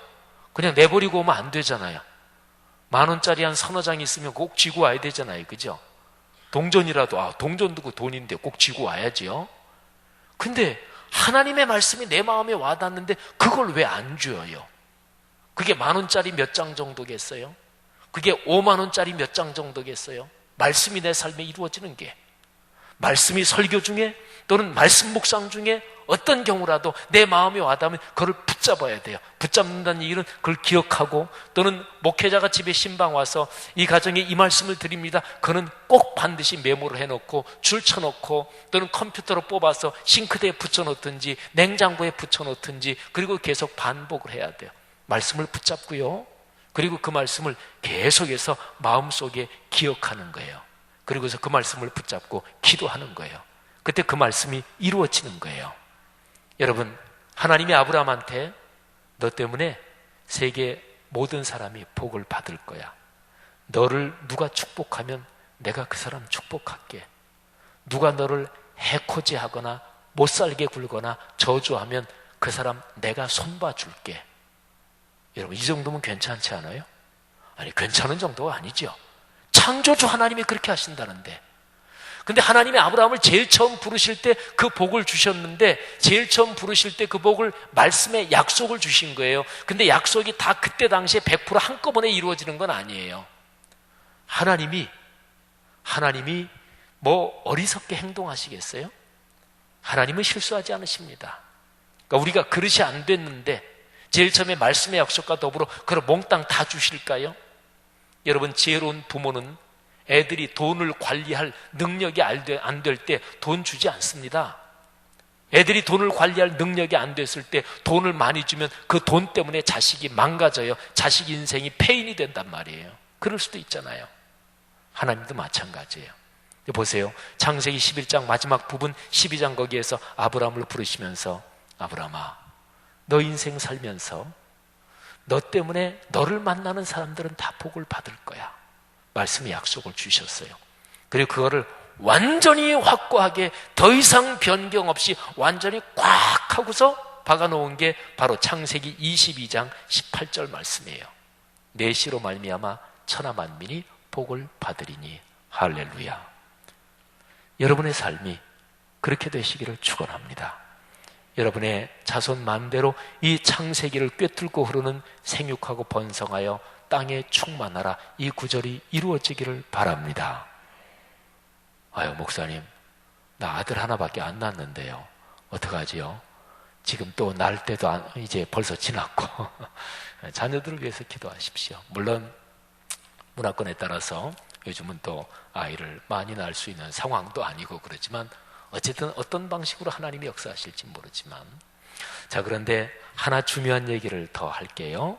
그냥 내버리고 오면 안 되잖아요. 10,000원짜리 한 서너 장 있으면 꼭 쥐고 와야 되잖아요. 그죠? 동전이라도 동전 두고 돈인데 꼭 쥐고 와야지요. 근데 하나님의 말씀이 내 마음에 와닿는데 그걸 왜 안 줘요? 그게 10,000원짜리 몇 장 정도겠어요? 그게 50,000원짜리 몇 장 정도겠어요? 말씀이 내 삶에 이루어지는 게, 말씀이 설교 중에 또는 말씀 묵상 중에 어떤 경우라도 내 마음에 와닿으면 그걸 붙잡아야 돼요. 붙잡는다는 얘기는 그걸 기억하고, 또는 목회자가 집에 신방 와서 이 가정에 이 말씀을 드립니다, 그는 꼭 반드시 메모를 해놓고 줄 쳐놓고, 또는 컴퓨터로 뽑아서 싱크대에 붙여놓든지 냉장고에 붙여놓든지, 그리고 계속 반복을 해야 돼요. 말씀을 붙잡고요, 그리고 그 말씀을 계속해서 마음속에 기억하는 거예요. 그리고서 그 말씀을 붙잡고 기도하는 거예요. 그때 그 말씀이 이루어지는 거예요. 여러분, 하나님이 아브라함한테 너 때문에 세계 모든 사람이 복을 받을 거야. 너를 누가 축복하면 내가 그 사람 축복할게. 누가 너를 해코지하거나 못살게 굴거나 저주하면 그 사람 내가 손봐줄게. 여러분, 이 정도면 괜찮지 않아요? 아니, 괜찮은 정도가 아니죠. 창조주 하나님이 그렇게 하신다는데. 근데 하나님이 아브라함을 제일 처음 부르실 때 그 복을 주셨는데, 제일 처음 부르실 때 그 복을 말씀에 약속을 주신 거예요. 근데 약속이 다 그때 당시에 100% 한꺼번에 이루어지는 건 아니에요. 하나님이 뭐 어리석게 행동하시겠어요? 하나님은 실수하지 않으십니다. 그러니까 우리가 그릇이 안 됐는데 제일 처음에 말씀의 약속과 더불어 그걸 몽땅 다 주실까요? 여러분, 지혜로운 부모는 애들이 돈을 관리할 능력이 안 될 때 돈 주지 않습니다. 애들이 돈을 관리할 능력이 안 됐을 때 돈을 많이 주면 그 돈 때문에 자식이 망가져요. 자식 인생이 폐인이 된단 말이에요. 그럴 수도 있잖아요. 하나님도 마찬가지예요. 보세요. 창세기 11장 마지막 부분 12장 거기에서 아브라함을 부르시면서 아브라함아, 너 인생 살면서 너 때문에 너를 만나는 사람들은 다 복을 받을 거야. 말씀의 약속을 주셨어요. 그리고 그거를 완전히 확고하게 더 이상 변경 없이 완전히 꽉 하고서 박아놓은 게 바로 창세기 22장 18절 말씀이에요. 내 씨로 말미암아 천하 만민이 복을 받으리니. 할렐루야. 여러분의 삶이 그렇게 되시기를 축원합니다. 여러분의 자손 만대로 이 창세기를 꿰뚫고 흐르는 생육하고 번성하여 땅에 충만하라, 이 구절이 이루어지기를 바랍니다. 아유, 목사님, 나 아들 하나밖에 안 낳았는데요, 어떡하지요? 지금 또 낳을 때도 이제 벌써 지났고 자녀들을 위해서 기도하십시오. 물론 문화권에 따라서 요즘은 또 아이를 많이 낳을 수 있는 상황도 아니고 그렇지만 어쨌든 어떤 방식으로 하나님이 역사하실지 모르지만, 자, 그런데 하나 중요한 얘기를 더 할게요.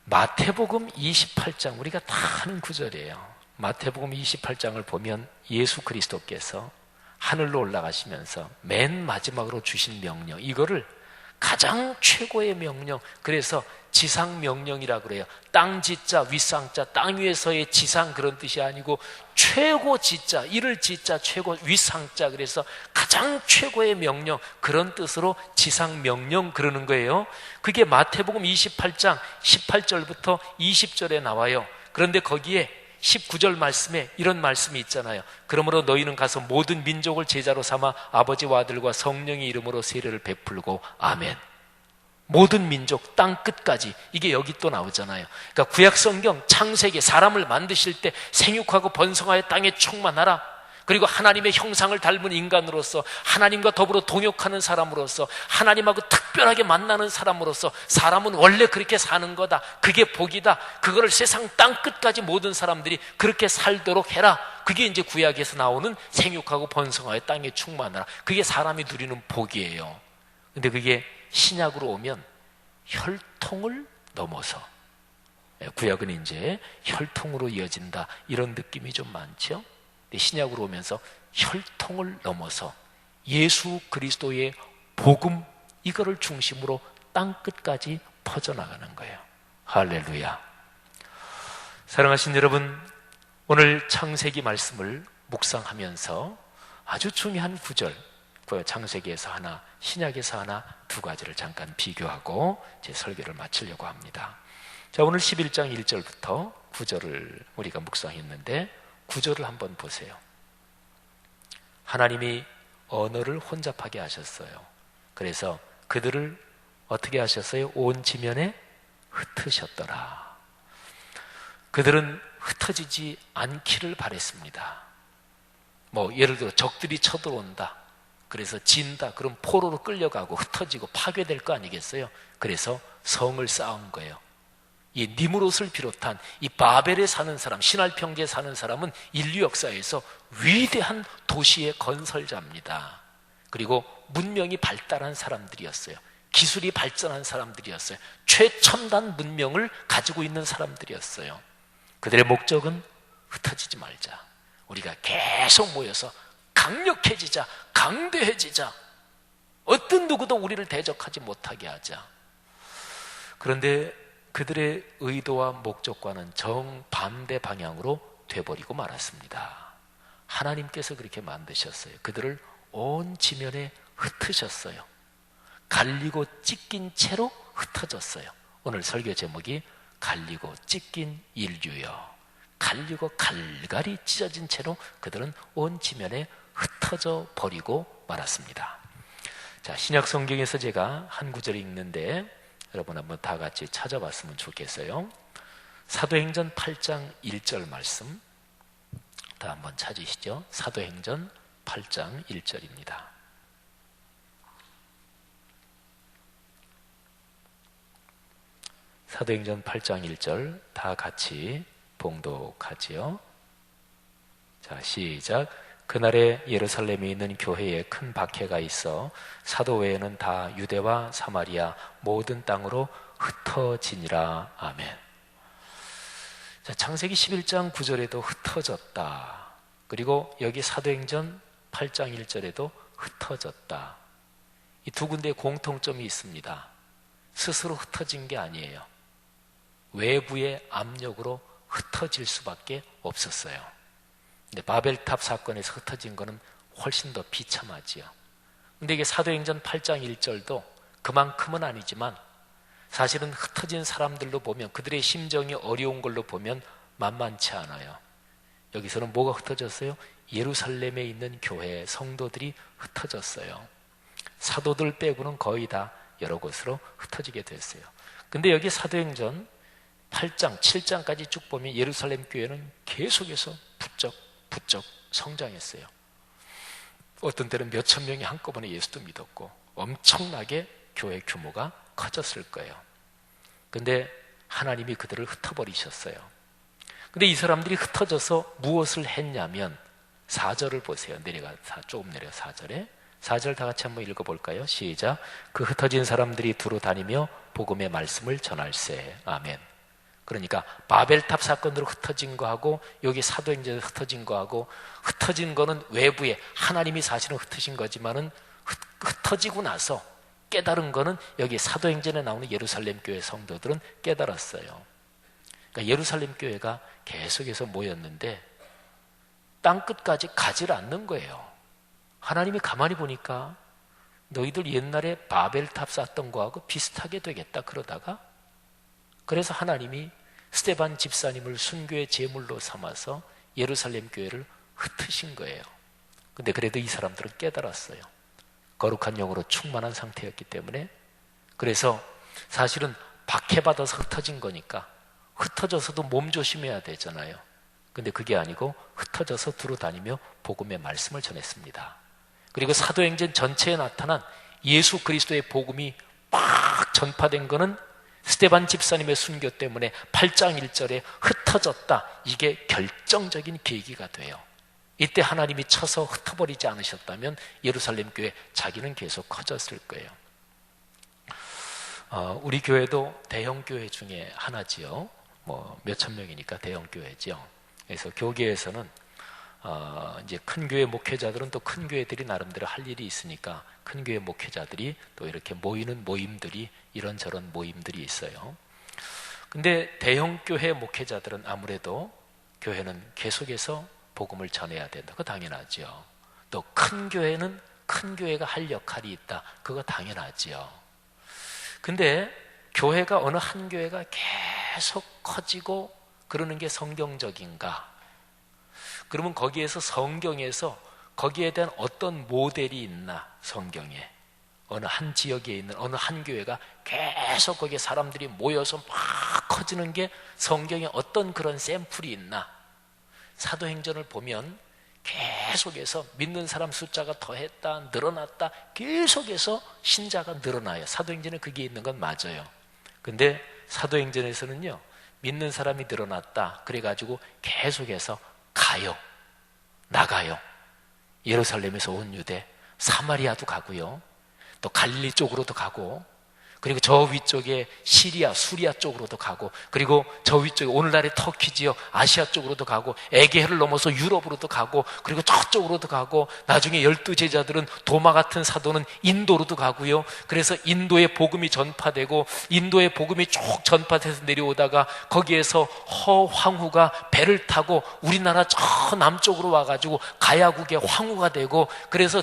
마태복음 28장, 우리가 다 아는 구절이에요. 마태복음 28장을 보면 예수 그리스도께서 하늘로 올라가시면서 맨 마지막으로 주신 명령, 이거를 가장 최고의 명령, 그래서 지상명령이라고 그래요. 땅 지자 윗상자, 땅 위에서의 지상 그런 뜻이 아니고 최고 지자, 이를 지자 최고 윗상자, 그래서 가장 최고의 명령, 그런 뜻으로 지상명령 그러는 거예요. 그게 마태복음 28장 18절부터 20절에 나와요. 그런데 거기에 19절 말씀에 이런 말씀이 있잖아요. 그러므로 너희는 가서 모든 민족을 제자로 삼아 아버지와 아들과 성령의 이름으로 세례를 베풀고. 아멘. 모든 민족, 땅 끝까지. 이게 여기 또 나오잖아요. 그러니까 구약성경 창세기 사람을 만드실 때 생육하고 번성하여 땅에 충만하라, 그리고 하나님의 형상을 닮은 인간으로서, 하나님과 더불어 동역하는 사람으로서, 하나님하고 특별하게 만나는 사람으로서, 사람은 원래 그렇게 사는 거다, 그게 복이다, 그거를 세상 땅 끝까지 모든 사람들이 그렇게 살도록 해라. 그게 이제 구약에서 나오는 생육하고 번성하여 땅에 충만하라, 그게 사람이 누리는 복이에요. 근데 그게 신약으로 오면 혈통을 넘어서, 구약은 이제 혈통으로 이어진다, 이런 느낌이 좀 많죠. 신약으로 오면서 혈통을 넘어서 예수 그리스도의 복음, 이거를 중심으로 땅 끝까지 퍼져나가는 거예요. 할렐루야. 사랑하신 여러분, 오늘 창세기 말씀을 묵상하면서 아주 중요한 구절, 창세기에서 하나, 신약에서 하나, 두 가지를 잠깐 비교하고 제 설교를 마치려고 합니다. 자, 오늘 11장 1절부터 9절을 우리가 묵상했는데, 9절을 한번 보세요. 하나님이 언어를 혼잡하게 하셨어요. 그래서 그들을 어떻게 하셨어요? 온 지면에 흩으셨더라. 그들은 흩어지지 않기를 바랬습니다. 뭐 예를 들어 적들이 쳐들어온다, 그래서 진다, 그럼 포로로 끌려가고 흩어지고 파괴될 거 아니겠어요? 그래서 성을 쌓은 거예요. 이 니무롯을 비롯한 이 바벨에 사는 사람, 신할 평지에 사는 사람은 인류 역사에서 위대한 도시의 건설자입니다. 그리고 문명이 발달한 사람들이었어요. 기술이 발전한 사람들이었어요. 최첨단 문명을 가지고 있는 사람들이었어요. 그들의 목적은 흩어지지 말자, 우리가 계속 모여서 강력해지자, 강대해지자. 어떤 누구도 우리를 대적하지 못하게 하자. 그런데 그들의 의도와 목적과는 정반대 방향으로 돼버리고 말았습니다. 하나님께서 그렇게 만드셨어요. 그들을 온 지면에 흩으셨어요. 갈리고 찢긴 채로 흩어졌어요. 오늘 설교 제목이 갈리고 찢긴 인류여. 갈리고 갈갈이 찢어진 채로 그들은 온 지면에 흩어져 버리고 말았습니다. 자, 신약 성경에서 제가 한 구절 읽는데 여러분 한번 다 같이 찾아봤으면 좋겠어요. 사도행전 8장 1절 말씀 다 한번 찾으시죠. 사도행전 8장 1절입니다. 사도행전 8장 1절 다 같이 봉독하지요. 자, 시작. 그날에 예루살렘에 있는 교회에 큰 박해가 있어 사도 외에는 다 유대와 사마리아 모든 땅으로 흩어지니라. 아멘. 자, 창세기 11장 9절에도 흩어졌다. 그리고 여기 사도행전 8장 1절에도 흩어졌다. 이 두 군데에 공통점이 있습니다. 스스로 흩어진 게 아니에요. 외부의 압력으로 흩어질 수밖에 없었어요. 근데 바벨탑 사건에서 흩어진 거는 훨씬 더 비참하지요. 근데 이게 사도행전 8장 1절도 그만큼은 아니지만 사실은 흩어진 사람들로 보면 그들의 심정이 어려운 걸로 보면 만만치 않아요. 여기서는 뭐가 흩어졌어요? 예루살렘에 있는 교회 성도들이 흩어졌어요. 사도들 빼고는 거의 다 여러 곳으로 흩어지게 됐어요. 근데 여기 사도행전 8장, 7장까지 쭉 보면 예루살렘 교회는 계속해서 부쩍 성장했어요. 어떤 때는 몇천 명이 한꺼번에 예수도 믿었고 엄청나게 교회 규모가 커졌을 거예요. 근데 하나님이 그들을 흩어버리셨어요. 근데 이 사람들이 흩어져서 무엇을 했냐면 4절을 보세요. 조금 내려 4절에 4절 다 같이 한번 읽어볼까요? 시작. 그 흩어진 사람들이 두루 다니며 복음의 말씀을 전할세. 아멘. 그러니까 바벨탑 사건으로 흩어진 거하고 여기 사도행전에 흩어진 거하고 흩어진 거는 외부에 하나님이 사실은 흩으신 거지만은 흩어지고 나서 깨달은 거는 여기 사도행전에 나오는 예루살렘 교회 성도들은 깨달았어요. 그러니까 예루살렘 교회가 계속해서 모였는데 땅끝까지 가지를 않는 거예요. 하나님이 가만히 보니까 너희들 옛날에 바벨탑 쌓던 거하고 비슷하게 되겠다 그러다가 그래서 하나님이 스데반 집사님을 순교의 제물로 삼아서 예루살렘 교회를 흩으신 거예요. 근데 그래도 이 사람들은 깨달았어요. 거룩한 영으로 충만한 상태였기 때문에. 그래서 사실은 박해받아서 흩어진 거니까 흩어져서도 몸 조심해야 되잖아요. 근데 그게 아니고 흩어져서 두루 다니며 복음의 말씀을 전했습니다. 그리고 사도행전 전체에 나타난 예수 그리스도의 복음이 막 전파된 거는 스데반 집사님의 순교 때문에 8장 1절에 흩어졌다. 이게 결정적인 계기가 돼요. 이때 하나님이 쳐서 흩어버리지 않으셨다면 예루살렘 교회 자기는 계속 커졌을 거예요. 우리 교회도 대형 교회 중에 하나지요. 뭐 몇천 명이니까 대형 교회지요. 그래서 교계에서는 이제 큰 교회 목회자들은 또 큰 교회들이 나름대로 할 일이 있으니까 큰 교회 목회자들이 또 이렇게 모이는 모임들이 이런저런 모임들이 있어요. 근데 대형 교회 목회자들은 아무래도 교회는 계속해서 복음을 전해야 된다. 그거 당연하죠. 또 큰 교회는 큰 교회가 할 역할이 있다. 그거 당연하지요. 근데 교회가 어느 한 교회가 계속 커지고 그러는 게 성경적인가? 그러면 거기에서 성경에서 거기에 대한 어떤 모델이 있나? 성경에 어느 한 지역에 있는 어느 한 교회가 계속 거기에 사람들이 모여서 막 커지는 게 성경에 어떤 그런 샘플이 있나? 사도행전을 보면 계속해서 믿는 사람 숫자가 더했다, 늘어났다, 계속해서 신자가 늘어나요. 사도행전에 그게 있는 건 맞아요. 근데 사도행전에서는요, 믿는 사람이 늘어났다, 그래가지고 계속해서 가요, 나가요. 예루살렘에서 온 유대, 사마리아도 가고요, 또 갈릴리 쪽으로도 가고, 그리고 저 위쪽에 시리아, 수리아 쪽으로도 가고, 그리고 저 위쪽에 오늘날의 터키 지역, 아시아 쪽으로도 가고, 에게해를 넘어서 유럽으로도 가고, 그리고 저쪽으로도 가고, 나중에 12제자들은 도마 같은 사도는 인도로도 가고요. 그래서 인도의 복음이 전파되고, 인도의 복음이 쭉 전파돼서 내려오다가 거기에서 허황후가 배를 타고 우리나라 저 남쪽으로 와가지고 가야국의 황후가 되고, 그래서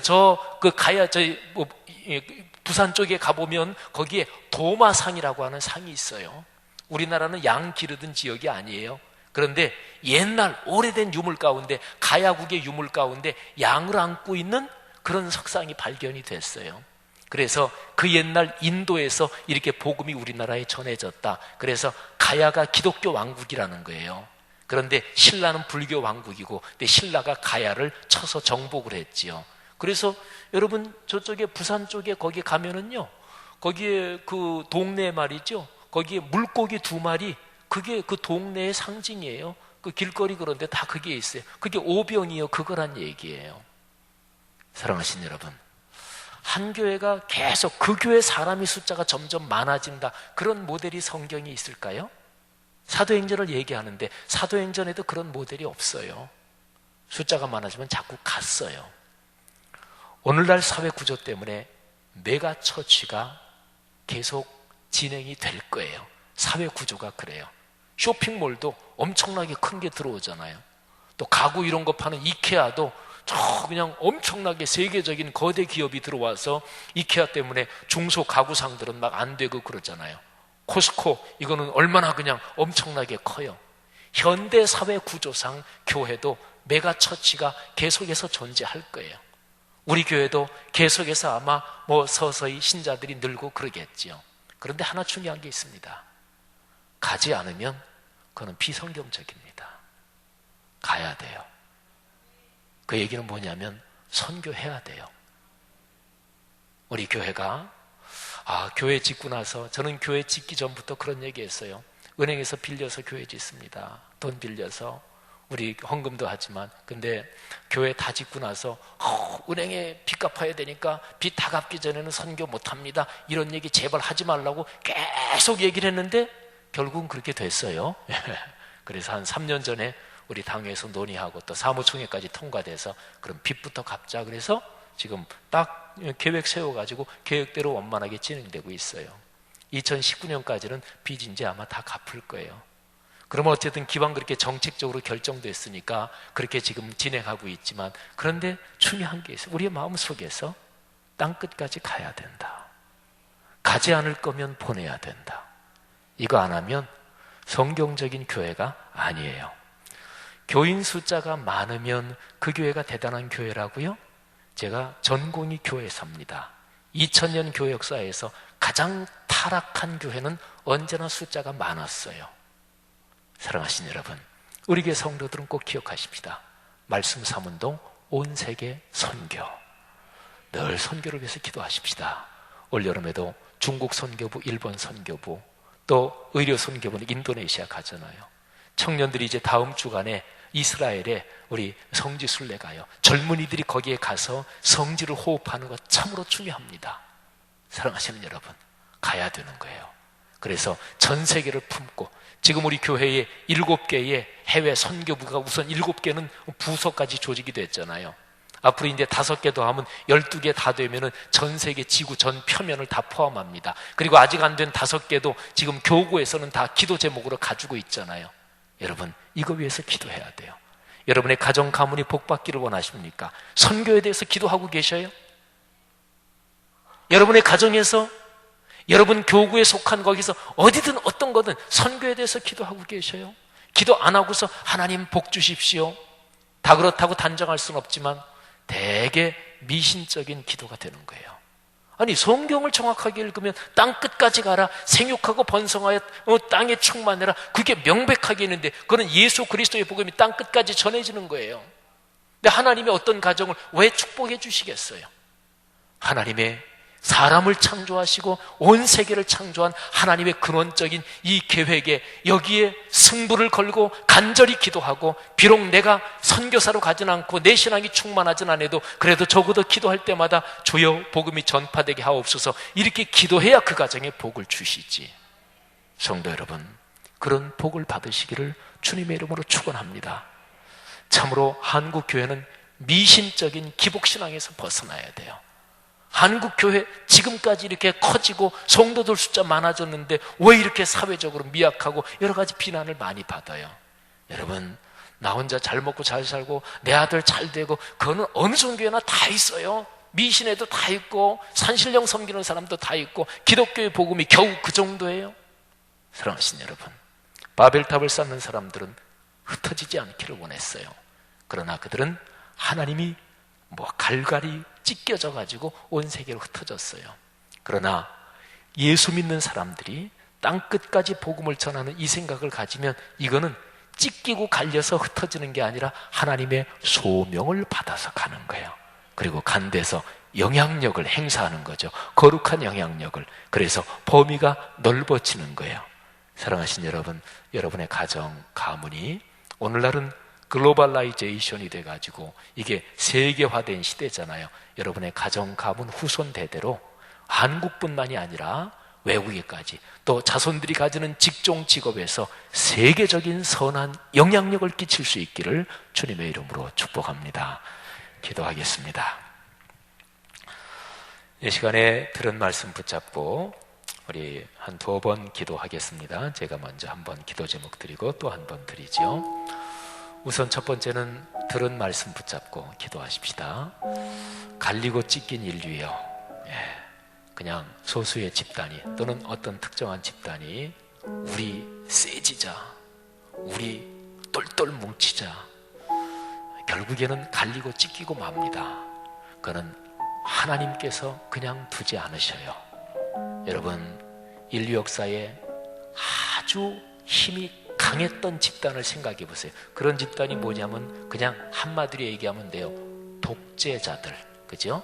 부산 쪽에 가보면 거기에 도마상이라고 하는 상이 있어요. 우리나라는 양 기르던 지역이 아니에요. 그런데 옛날 오래된 유물 가운데, 가야국의 유물 가운데 양을 안고 있는 그런 석상이 발견이 됐어요. 그래서 그 옛날 인도에서 이렇게 복음이 우리나라에 전해졌다. 그래서 가야가 기독교 왕국이라는 거예요. 그런데 신라는 불교 왕국이고, 근데 신라가 가야를 쳐서 정복을 했지요. 그래서 여러분 저쪽에 부산 쪽에 거기 가면은요, 거기에 그 동네 말이죠, 거기에 물고기 2마리, 그게 그 동네의 상징이에요. 그 길거리 그런데 다 그게 있어요. 그게 오병이요, 그거란 얘기예요. 사랑하신 여러분, 한 교회가 계속 그 교회 사람의 숫자가 점점 많아진다, 그런 모델이 성경에 있을까요? 사도행전을 얘기하는데 사도행전에도 그런 모델이 없어요. 숫자가 많아지면 자꾸 갔어요. 오늘날 사회 구조 때문에 메가처치가 계속 진행이 될 거예요. 사회 구조가 그래요. 쇼핑몰도 엄청나게 큰 게 들어오잖아요. 또 가구 이런 거 파는 이케아도 저 그냥 엄청나게 세계적인 거대 기업이 들어와서 이케아 때문에 중소 가구상들은 막 안 되고 그러잖아요. 코스코 이거는 얼마나 그냥 엄청나게 커요. 현대 사회 구조상 교회도 메가처치가 계속해서 존재할 거예요. 우리 교회도 계속해서 아마 서서히 신자들이 늘고 그러겠지요. 그런데 하나 중요한 게 있습니다. 가지 않으면 그건 비성경적입니다. 가야 돼요. 그 얘기는 뭐냐면 선교해야 돼요. 우리 교회가 교회 짓고 나서, 저는 교회 짓기 전부터 그런 얘기했어요. 은행에서 빌려서 교회 짓습니다. 돈 빌려서 우리 헌금도 하지만, 근데 교회 다 짓고 나서 은행에 빚 갚아야 되니까 빚 다 갚기 전에는 선교 못합니다, 이런 얘기 제발 하지 말라고 계속 얘기를 했는데 결국은 그렇게 됐어요. 그래서 한 3년 전에 우리 당회에서 논의하고 또 사무총회까지 통과돼서 그럼 빚부터 갚자, 그래서 지금 딱 계획 세워가지고 계획대로 원만하게 진행되고 있어요. 2019년까지는 빚 이제 아마 다 갚을 거예요. 그러면 어쨌든 기왕 그렇게 정책적으로 결정됐으니까 그렇게 지금 진행하고 있지만, 그런데 중요한 게 있어요. 우리의 마음속에서 땅끝까지 가야 된다. 가지 않을 거면 보내야 된다. 이거 안 하면 성경적인 교회가 아니에요. 교인 숫자가 많으면 그 교회가 대단한 교회라고요? 제가 전공이 교회사입니다. 2000년 교회 역사에서 가장 타락한 교회는 언제나 숫자가 많았어요. 사랑하신 여러분, 우리 교회 성도들은 꼭 기억하십시다. 말씀 삼운동, 온 세계 선교, 늘 선교를 위해서 기도하십시다. 올여름에도 중국 선교부, 일본 선교부, 또 의료 선교부는 인도네시아 가잖아요. 청년들이 이제 다음 주간에 이스라엘에 우리 성지 순례 가요. 젊은이들이 거기에 가서 성지를 호흡하는 것 참으로 중요합니다. 사랑하시는 여러분, 가야 되는 거예요. 그래서 전 세계를 품고, 지금 우리 교회에 7개의 해외 선교부가, 우선 7개는 부서까지 조직이 됐잖아요. 앞으로 이제 5개 더 하면 12개 다 되면은 전 세계 지구 전 표면을 다 포함합니다. 그리고 아직 안 된 5개도 지금 교구에서는 다 기도 제목으로 가지고 있잖아요. 여러분, 이거 위해서 기도해야 돼요. 여러분의 가정 가문이 복받기를 원하십니까? 선교에 대해서 기도하고 계셔요? 여러분의 가정에서, 여러분 교구에 속한 거기서 어디든 어떤 거든 선교에 대해서 기도하고 계셔요? 기도 안 하고서 하나님 복 주십시오, 다 그렇다고 단정할 수는 없지만 되게 미신적인 기도가 되는 거예요. 아니, 성경을 정확하게 읽으면 땅 끝까지 가라, 생육하고 번성하여 땅에 충만해라, 그게 명백하게 있는데, 그건 예수 그리스도의 복음이 땅 끝까지 전해지는 거예요. 근데 하나님의 어떤 가정을 왜 축복해 주시겠어요? 하나님의 사람을 창조하시고 온 세계를 창조한 하나님의 근원적인 이 계획에 여기에 승부를 걸고 간절히 기도하고, 비록 내가 선교사로 가진 않고 내 신앙이 충만하진 않아도 그래도 적어도 기도할 때마다 주여 복음이 전파되게 하옵소서, 이렇게 기도해야 그 가정에 복을 주시지. 성도 여러분, 그런 복을 받으시기를 주님의 이름으로 축원합니다. 참으로 한국 교회는 미신적인 기복신앙에서 벗어나야 돼요. 한국 교회 지금까지 이렇게 커지고 성도들 숫자 많아졌는데 왜 이렇게 사회적으로 미약하고 여러 가지 비난을 많이 받아요? 여러분, 나 혼자 잘 먹고 잘 살고 내 아들 잘 되고 그거는 어느 종교에나 다 있어요. 미신에도 다 있고 산신령 섬기는 사람도 다 있고 기독교의 복음이 겨우 그 정도예요. 사랑하신 여러분, 바벨탑을 쌓는 사람들은 흩어지지 않기를 원했어요. 그러나 그들은 하나님이 갈갈이 찢겨져 가지고 온 세계로 흩어졌어요. 그러나 예수 믿는 사람들이 땅끝까지 복음을 전하는 이 생각을 가지면 이거는 찢기고 갈려서 흩어지는 게 아니라 하나님의 소명을 받아서 가는 거예요. 그리고 간 데서 영향력을 행사하는 거죠. 거룩한 영향력을. 그래서 범위가 넓어지는 거예요. 사랑하신 여러분, 여러분의 가정, 가문이 오늘날은 글로벌라이제이션이 돼가지고 이게 세계화된 시대잖아요. 여러분의 가정, 가문, 후손 대대로 한국뿐만이 아니라 외국에까지, 또 자손들이 가지는 직종, 직업에서 세계적인 선한 영향력을 끼칠 수 있기를 주님의 이름으로 축복합니다. 기도하겠습니다. 이 시간에 들은 말씀 붙잡고 우리 한 2번 기도하겠습니다. 제가 먼저 한번 기도 제목 드리고 또 한 번 드리죠. 우선 첫 번째는 들은 말씀 붙잡고 기도하십시다. 갈리고 찢긴 인류요, 그냥 소수의 집단이 또는 어떤 특정한 집단이 우리 세지자, 우리 똘똘 뭉치자, 결국에는 갈리고 찢기고 맙니다. 그는 하나님께서 그냥 두지 않으셔요. 여러분, 인류 역사에 아주 힘이 강했던 집단을 생각해 보세요. 그런 집단이 뭐냐면 그냥 한마디로 얘기하면 돼요. 독재자들. 그죠?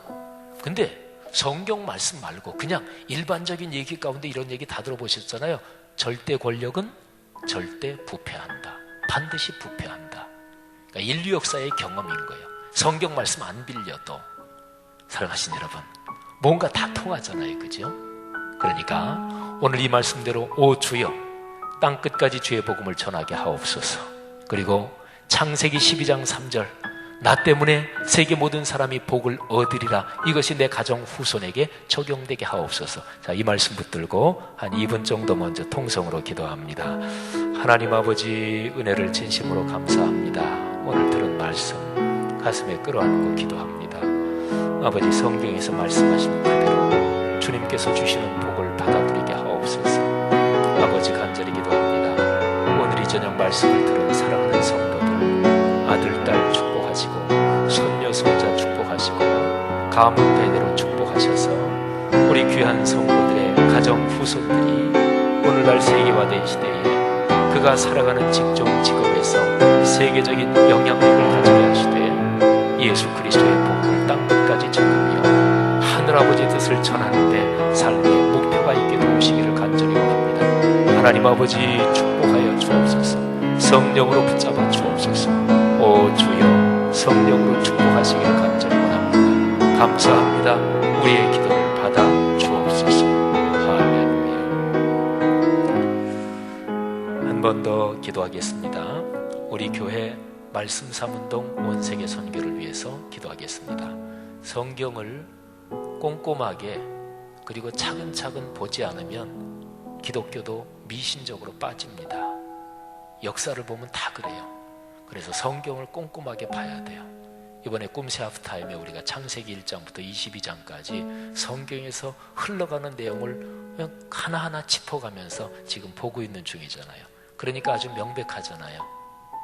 근데 성경 말씀 말고 그냥 일반적인 얘기 가운데 이런 얘기 다 들어보셨잖아요. 절대 권력은 절대 부패한다. 반드시 부패한다. 그러니까 인류 역사의 경험인 거예요. 성경 말씀 안 빌려도. 사랑하신 여러분, 뭔가 다 통하잖아요. 그죠? 그러니까 오늘 이 말씀대로 오 주여, 땅끝까지 주의 복음을 전하게 하옵소서. 그리고 창세기 12장 3절, 나 때문에 세계 모든 사람이 복을 얻으리라, 이것이 내 가정 후손에게 적용되게 하옵소서. 자, 이 말씀 붙들고 한 2분 정도 먼저 통성으로 기도합니다. 하나님 아버지, 은혜를 진심으로 감사합니다. 오늘 들은 말씀 가슴에 끌어안고 기도합니다. 아버지, 성경에서 말씀하신 그대로 주님께서 주시는 복을 받아들이게 하옵소서. 아버지, 간절히 기도합니다. 오늘 이 저녁 말씀을 들은 사랑하는 성도들, 아들, 딸 축복하시고 손녀, 손자 축복하시고 가문 대대로 축복하셔서 우리 귀한 성도들의 가정 후손들이 오늘날 세계화된 시대에 그가 살아가는 직종, 직업에서 세계적인 영향력을 가지게 하시되 예수 그리스도의 복음을 땅끝까지 전하며 하늘아버지 뜻을 전하는데 삶의 목표가 있게 도우시기를 간절히 원합니다. 하나님 아버지, 축복하여 주옵소서. 성령으로 붙잡아 주옵소서. 오 주여, 성령으로 축복하시기를 간절히 원합니다. 감사합니다. 우리의 기도를 받아 주옵소서. 할렐루야. 한 번 더 기도하겠습니다. 우리 교회 말씀 삼운동 온세계 선교를 위해서 기도하겠습니다. 성경을 꼼꼼하게 그리고 차근차근 보지 않으면 기독교도 미신적으로 빠집니다. 역사를 보면 다 그래요. 그래서 성경을 꼼꼼하게 봐야 돼요. 이번에 꿈새 하프타임에 우리가 창세기 1장부터 22장까지 성경에서 흘러가는 내용을 그냥 하나하나 짚어가면서 지금 보고 있는 중이잖아요. 그러니까 아주 명백하잖아요.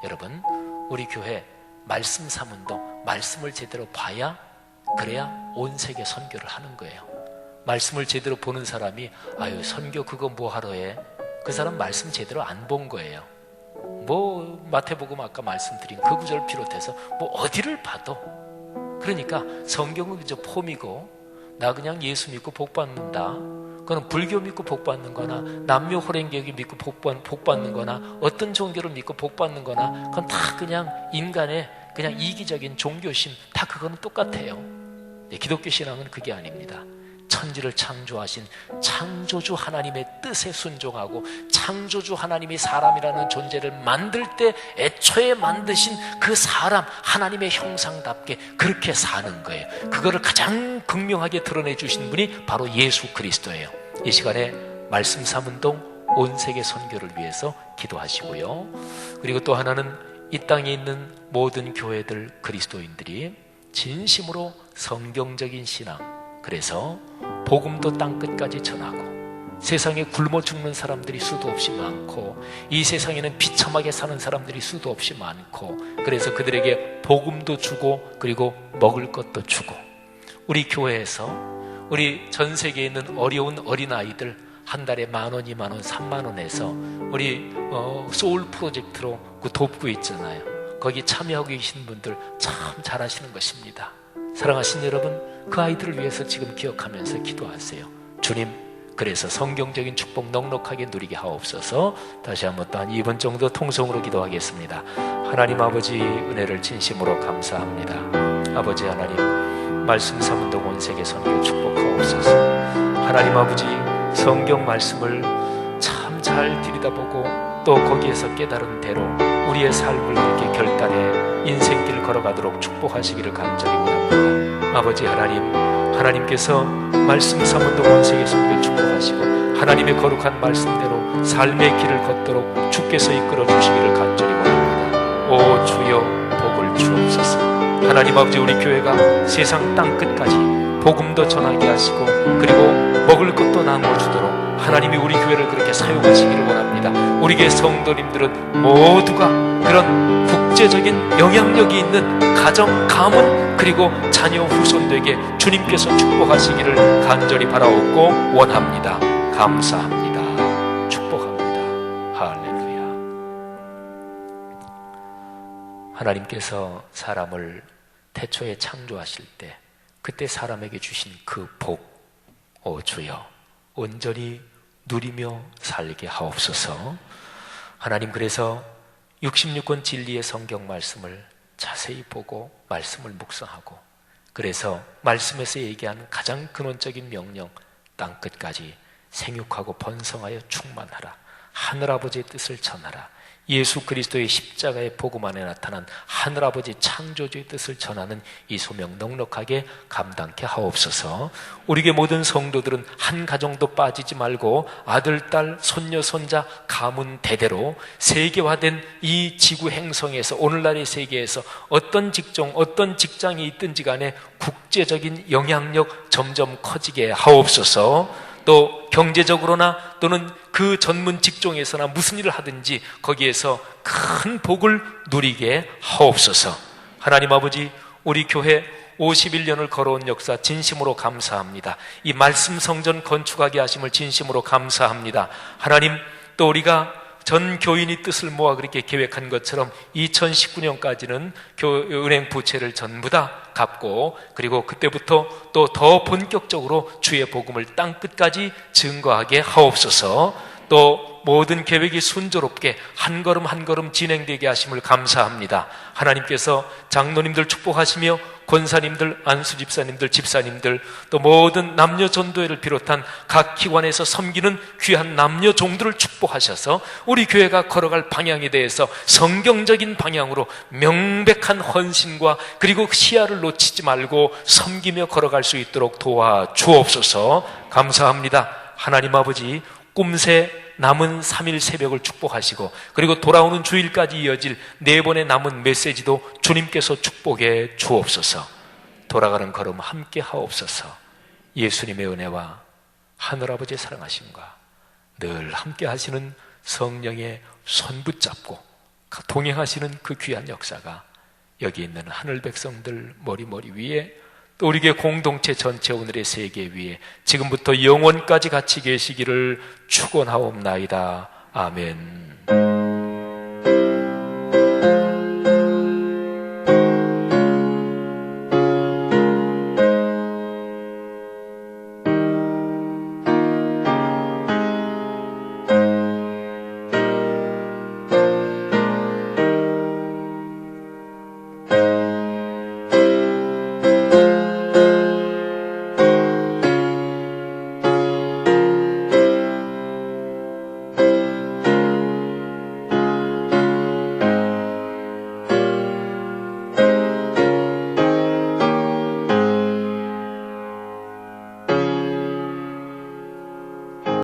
여러분, 우리 교회 말씀 삼운동, 말씀을 제대로 봐야, 그래야 온 세계 선교를 하는 거예요. 말씀을 제대로 보는 사람이 아유 선교 그거 뭐 하러 해? 그 사람 말씀 제대로 안 본 거예요. 뭐 마태복음 아까 말씀드린 그 구절 비롯해서 뭐 어디를 봐도, 그러니까 성경은 그저 폼이고 나 그냥 예수 믿고 복 받는다. 그건 불교 믿고 복 받는 거나 남녀 호랭개교 믿고 복 받는 거나 어떤 종교를 믿고 복 받는 거나 그건 다 그냥 인간의 그냥 이기적인 종교심, 다 그거는 똑같아요. 기독교 신앙은 그게 아닙니다. 천지를 창조하신 창조주 하나님의 뜻에 순종하고 창조주 하나님이 사람이라는 존재를 만들 때 애초에 만드신 그 사람 하나님의 형상답게 그렇게 사는 거예요. 그거를 가장 극명하게 드러내 주신 분이 바로 예수 그리스도예요. 이 시간에 말씀 삼운동 온 세계 선교를 위해서 기도하시고요. 그리고 또 하나는 이 땅에 있는 모든 교회들 그리스도인들이 진심으로 성경적인 신앙, 그래서 복음도 땅끝까지 전하고 세상에 굶어 죽는 사람들이 수도 없이 많고 이 세상에는 비참하게 사는 사람들이 수도 없이 많고 그래서 그들에게 복음도 주고 그리고 먹을 것도 주고 우리 교회에서 우리 전 세계에 있는 어려운 어린아이들 한 달에 10,000원, 20,000원, 30,000원 해서 우리 소울 프로젝트로 그 돕고 있잖아요. 거기 참여하고 계신 분들 참 잘하시는 것입니다. 사랑하신 여러분, 그 아이들을 위해서 지금 기억하면서 기도하세요. 주님, 그래서 성경적인 축복 넉넉하게 누리게 하옵소서. 다시 한번 또 한 2분 정도 통성으로 기도하겠습니다. 하나님 아버지 은혜를 진심으로 감사합니다. 아버지 하나님, 말씀 삼운동 온 세계 선교 축복하옵소서. 하나님 아버지, 성경 말씀을 참 잘 들여다보고 또 거기에서 깨달은 대로 우리의 삶을 이렇게 결단해 인생길 걸어가도록 축복하시기를 간절히 원합니다. 아버지 하나님, 하나님께서 말씀 삼운동 온 세계 선교를 축복하시고 하나님의 거룩한 말씀대로 삶의 길을 걷도록 주께서 이끌어 주시기를 간절히 원합니다. 오 주여, 복을 주옵소서. 하나님 아버지, 우리 교회가 세상 땅끝까지 복음도 전하게 하시고 그리고 먹을 것도 나누어 주도록 하나님이 우리 교회를 그렇게 사용하시기를 원합니다. 우리 교회 성도님들은 모두가 그런 국제적인 영향력이 있는 가정, 가문 그리고 자녀 후손에게 주님께서 축복하시기를 간절히 바라옵고 원합니다. 감사합니다. 축복합니다. 할렐루야. 하나님께서 사람을 태초에 창조하실 때 그때 사람에게 주신 그 복, 오 주여, 온전히 누리며 살게 하옵소서. 하나님, 그래서 66권 진리의 성경 말씀을 자세히 보고 말씀을 묵상하고 그래서 말씀에서 얘기한 가장 근원적인 명령, 땅끝까지 생육하고 번성하여 충만하라, 하늘아버지의 뜻을 전하라, 예수 그리스도의 십자가의 복음 안에 나타난 하늘아버지 창조주의 뜻을 전하는 이 소명 넉넉하게 감당케 하옵소서. 우리의 모든 성도들은 한 가정도 빠지지 말고 아들, 딸, 손녀, 손자, 가문 대대로 세계화된 이 지구 행성에서, 오늘날의 세계에서 어떤 직종, 어떤 직장이 있든지 간에 국제적인 영향력 점점 커지게 하옵소서. 또 경제적으로나 또는 그 전문 직종에서나 무슨 일을 하든지 거기에서 큰 복을 누리게 하옵소서. 하나님 아버지, 우리 교회 51년을 걸어온 역사 진심으로 감사합니다. 이 말씀 성전 건축하게 하심을 진심으로 감사합니다. 하나님, 또 우리가 전 교인이 뜻을 모아 그렇게 계획한 것처럼 2019년까지는 은행 부채를 전부 다 갚고 그리고 그때부터 또 더 본격적으로 주의 복음을 땅끝까지 증거하게 하옵소서. 또 모든 계획이 순조롭게 한 걸음 한 걸음 진행되게 하심을 감사합니다. 하나님께서 장로님들 축복하시며 권사님들, 안수집사님들, 집사님들, 또 모든 남녀 전도회를 비롯한 각 기관에서 섬기는 귀한 남녀 종들을 축복하셔서 우리 교회가 걸어갈 방향에 대해서 성경적인 방향으로 명백한 헌신과 그리고 시야를 놓치지 말고 섬기며 걸어갈 수 있도록 도와주옵소서. 감사합니다. 하나님 아버지, 꿈새 남은 3일 새벽을 축복하시고 그리고 돌아오는 주일까지 이어질 4번의 남은 메시지도 주님께서 축복해 주옵소서. 돌아가는 걸음 함께 하옵소서. 예수님의 은혜와 하늘아버지의 사랑하심과 늘 함께 하시는 성령의 손 붙잡고 동행하시는 그 귀한 역사가 여기 있는 하늘 백성들 머리 위에 또 우리의 공동체 전체 오늘의 세계 위에 지금부터 영원까지 같이 계시기를 축원하옵나이다. 아멘.